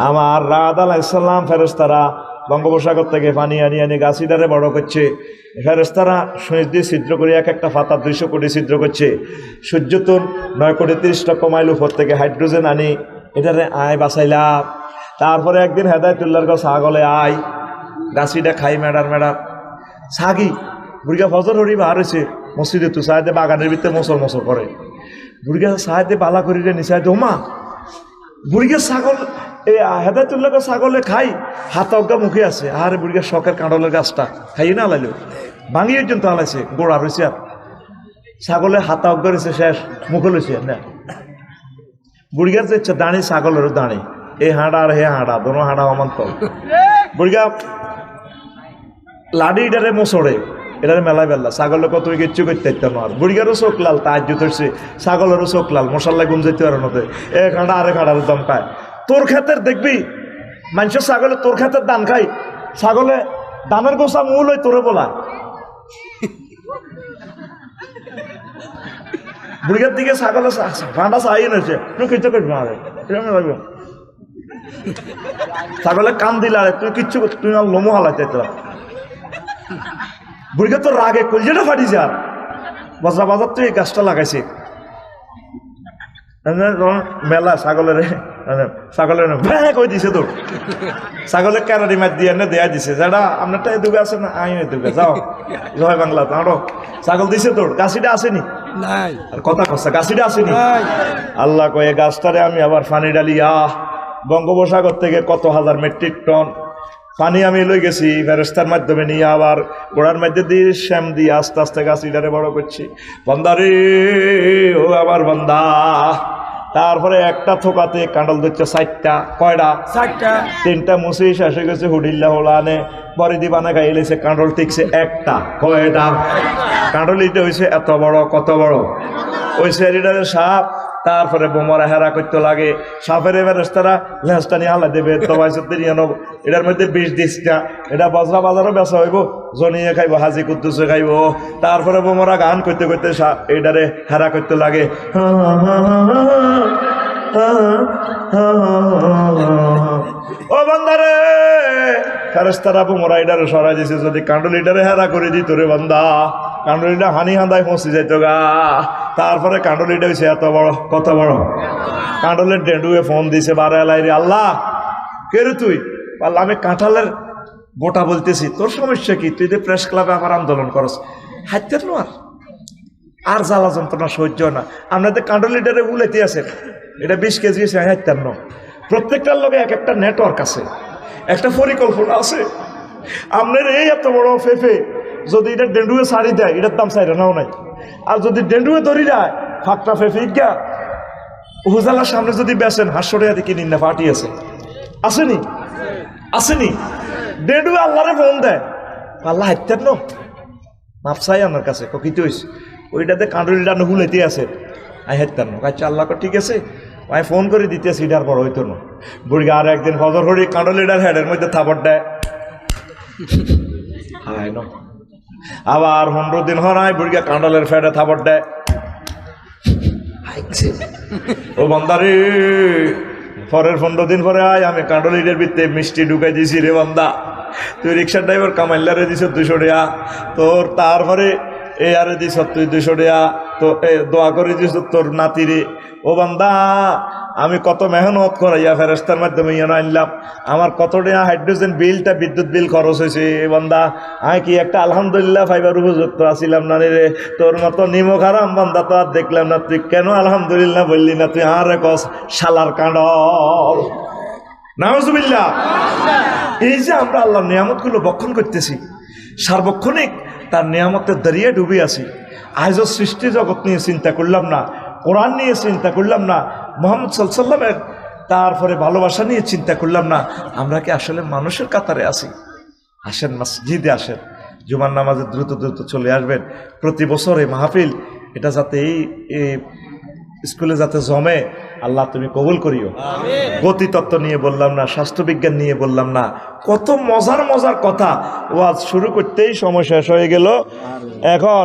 আমার রাত আলাইহিস সালাম ফেরেশতারা বঙ্গোপসাগর থেকে পানি আনি গাছিটারে বড় করছে। ফেরেশতারা সুইচ দিয়ে ছিদ্র করে এক একটা পাতা 200 কোটি ছিদ্র করছে। সূর্য তো 9 কোটি 30 লক্ষ মাইল উপর থেকে হাইড্রোজেন আনি এটারে আয় বাঁচাইলাম। তারপরে একদিন হেদায়তুল্লাহর কাছে ছাগলে আয় গাছিটা খাই মেডার ছাগি বুড়িগা ফজর হরি বার হয়েছে মসজিদে তো সাহেদে বাগানের ভিতরে মসর করে। বুড়িগা সাহেদে বালা করিলে নিচাই দোমা বুড়িগা ছাগল এই হেদায়তুল্লাহকে ছাগলে খাই হাত অজ্ঞা মুখে আছে। আর বুড়িগা শখের কাঁডলের গাছটা খাইয়ে না আলাইলো ভাঙিয়ে পর্যন্ত আলাইছে, গোড়া রয়েছে আর ছাগলের হাতা অজ্ঞা রয়েছে শেষ মুখে লইছে না। বুড়িগার যে ইচ্ছা দাঁড়ি ছাগলেরও দাঁড়ি, এই হাঁড়া আর হে হাঁড়া দোনো হাঁড়া সমান তল। বুড়িগা লাডি এটারে মোচড়ে এটারে মেলায় বেলা ছাগলের কত কিচ্ছু করতে ইত্যার নয়। বুড়িগারও চোখ লাল তাহাজ ধরছে, ছাগলেরও চোখ লাল মশাল্লা গুম যেতে পারে নতে এক হাঁড়া আরেক হাঁড়ার দম খায়। তোর ক্ষেতের দেখবি মানুষের ছাগলে তোর ক্ষেতের দান খাই, ছাগলে দানের গোসা মূল ওই তোরে বলা। বুড়িগার দিকে ছাগলে ভাঁড়া চাই এনেছে কিচ্ছু করবি না ছাগলে কান দিলা তুই কিচ্ছু তুই লোমো হালাইতে বুড়িগা তো রাগে কলজেটা ফাটি যা বাজার তো এই গাছটা লাগাইছে মেলা ছাগলের ভ্যাঁ কই দিছে তোর ছাগলের ক্যারারি মাছ দিয়ে দেয়া দিছে যারা আপনারটা দুবে আছে না আইনে দুবে যাও জয় বাংলা তাঁরও ছাগল দিছে তোর গাছিটা আসেনি আর কথা কষা গাছিটা আসেনি। আল্লাহ কয়ে গাছটারে আমি আবার পানি ডালিয়া বঙ্গোপসাগর থেকে কত হাজার মেট্রিক টন পানি আমি লই গেছি ফেরেশতার মাধ্যমে নিয়ে আবার গোড়ার মধ্যে দিয়ে শ্যাম দিয়ে আস্তে আস্তে গাছিটারে বড় করছি। বান্দারে ও আমার বান্দা। তারপরে একটা থোকাতে কাঁডল ধরছে 4টা, কয়টা? 4টা। 3টা মুছে শেষ হয়ে গেছে হুডিল্লা হোলানে বড়ি দিবানে খাই এলেছে কাঁডল টিকছে একটা, কয়টা? কাঁডল এটা হয়েছে এত বড়, কত বড়? ওই শরীরের সাপ। তারপরে বোমরা হেরা করতে লাগে সাপের ফেরেশতারা লেজটা নিয়ে হালা দেবে এটার মধ্যে 20 দিসটা এটা বজরা বাজারও বেচা হইব, জনিয়ে খাইব, হাজি কুদ্দুসে খাইব। তারপরে বোমরা গান করতে করতে এটারে হেরা করতে লাগে ও বান্দারে ফেরেশতারা বোমরা এটারে সরাই দিছে, যদি কাঁডল এটারে হেরা করে দিত রে বান্দা কাঁডলিটা হানি হাঁদায় পৌঁছে যাইত গা। তারপরে কাঁডলিটা হয়েছে এত বড়, কত বড়? কাঁডলের ডেডুয়ে ফোন দিছে বারে এলাই রে আল্লাহ কে রে তুই? বললাম আমি কাঁঠালের গোটা বলতেছি। তোর সমস্যা কি? তুই যে প্রেস ক্লাবে আবার আন্দোলন করস, হাইতেন না আর জ্বালা যন্ত্রণা সহ্য না। আপনাদের কাঁঠাল লিটারে উলেতে আছেন, এটা 20 কেজি আছে, হাইতেন না। প্রত্যেকটার লগে এক একটা নেটওয়ার্ক আছে, একটা পরিকল্পনা আছে। আপনার এই এত বড় ফেফে যদি এটা ডেন্ডুয়ে ছাড়ি দেয়, এটার দাম চাইরে নাও নাই। আর যদি ডেন্ডুয়ে ধরি যায় ফাঁকটা ফেফে গা উপজেলার সামনে যদি বেচেন 500 টাকা দিয়ে কিনিন না, পার্টি আছে, আসেনি আসেনি। ডেন্ডুয়ে আল্লাহরে ফোন দেয়, আল্লাহ হাইতেন ন মাপ চাই আমার কাছে, কিতে হয়েছে ওইটাতে কাঁডলি ডানো হুলাইতে আছে, আই হাইতেন না। আচ্ছা আল্লাহ ঠিক আছে, আমি ফোন করে দিতেছি, এটার বড় হইতো না। বুড়ি আর একদিন হজর হরি কাঁডলিটার হেডের মধ্যে থাপড় দেয়, হায় ন। আবার 15 দিন হরায় বুড়িয়া কাঁডলের ফেডে থাপড় দেয়, ও বান্দারে পরের 15 দিন পরে আয়, আমি কাঁডলিটার ভিতরে মিষ্টি ঢুকাই দিছি রে বান্দা। তুই রিক্সার ড্রাইভার কামাইলারে দিছ 200 টাকা, তোর তারপরে এ আরে দিছ তুই 200 টাকা, তো দোয়া করে দিছ তোর নাতিরে। ও বান্দা আমি কত মেহনত করাইয়া ফেরেস্তার মাধ্যমে ইয়ে আনলাম, আমার কত টাকা হাইড্রোজেন বিলটা বিদ্যুৎ বিল খরচ হয়েছে। বান্দা আমি কি একটা আলহামদুলিল্লাহ ফাইবার উপযুক্ত আসিলাম না রে? তোর মতো নিমক হারাম বান্দা তো আর দেখলাম না। তুই কেন আলহামদুলিল্লাহ বললি না? তুই আরে কস শালার কাঁডল। নাউজুবিল্লাহ। এই যে আমরা আল্লাহর নিয়ামতগুলো বক্ষণ করতেছি, সার্বক্ষণিক তার নিয়ামতের দাঁড়িয়ে ডুবে আছি। আজও সৃষ্টি জগৎ নিয়ে চিন্তা করলাম না, কোরআন নিয়ে চিন্তা করলাম না, মুহাম্মদ সাল্লাল্লাহু আলাইহি ওয়াসাল্লামের তারপরে ভালোবাসা নিয়ে চিন্তা করলাম না। আমরা কি আসলে মানুষের কাতারে আছি? আসেন মসজিদে আসেন, জুমার নামাজে দ্রুত দ্রুত চলে আসবেন। প্রতি বছর এই মাহফিল এটা যাতে এই স্কুলে যাতে জমে, আল্লাহ তুমি কবুল করিও। গতিতত্ত্ব নিয়ে বললাম না, স্বাস্থ্যবিজ্ঞান নিয়ে বললাম না, কত মজার মজার কথা ওয়াজ শুরু করতেই সময় শেষ হয়ে গেল। এখন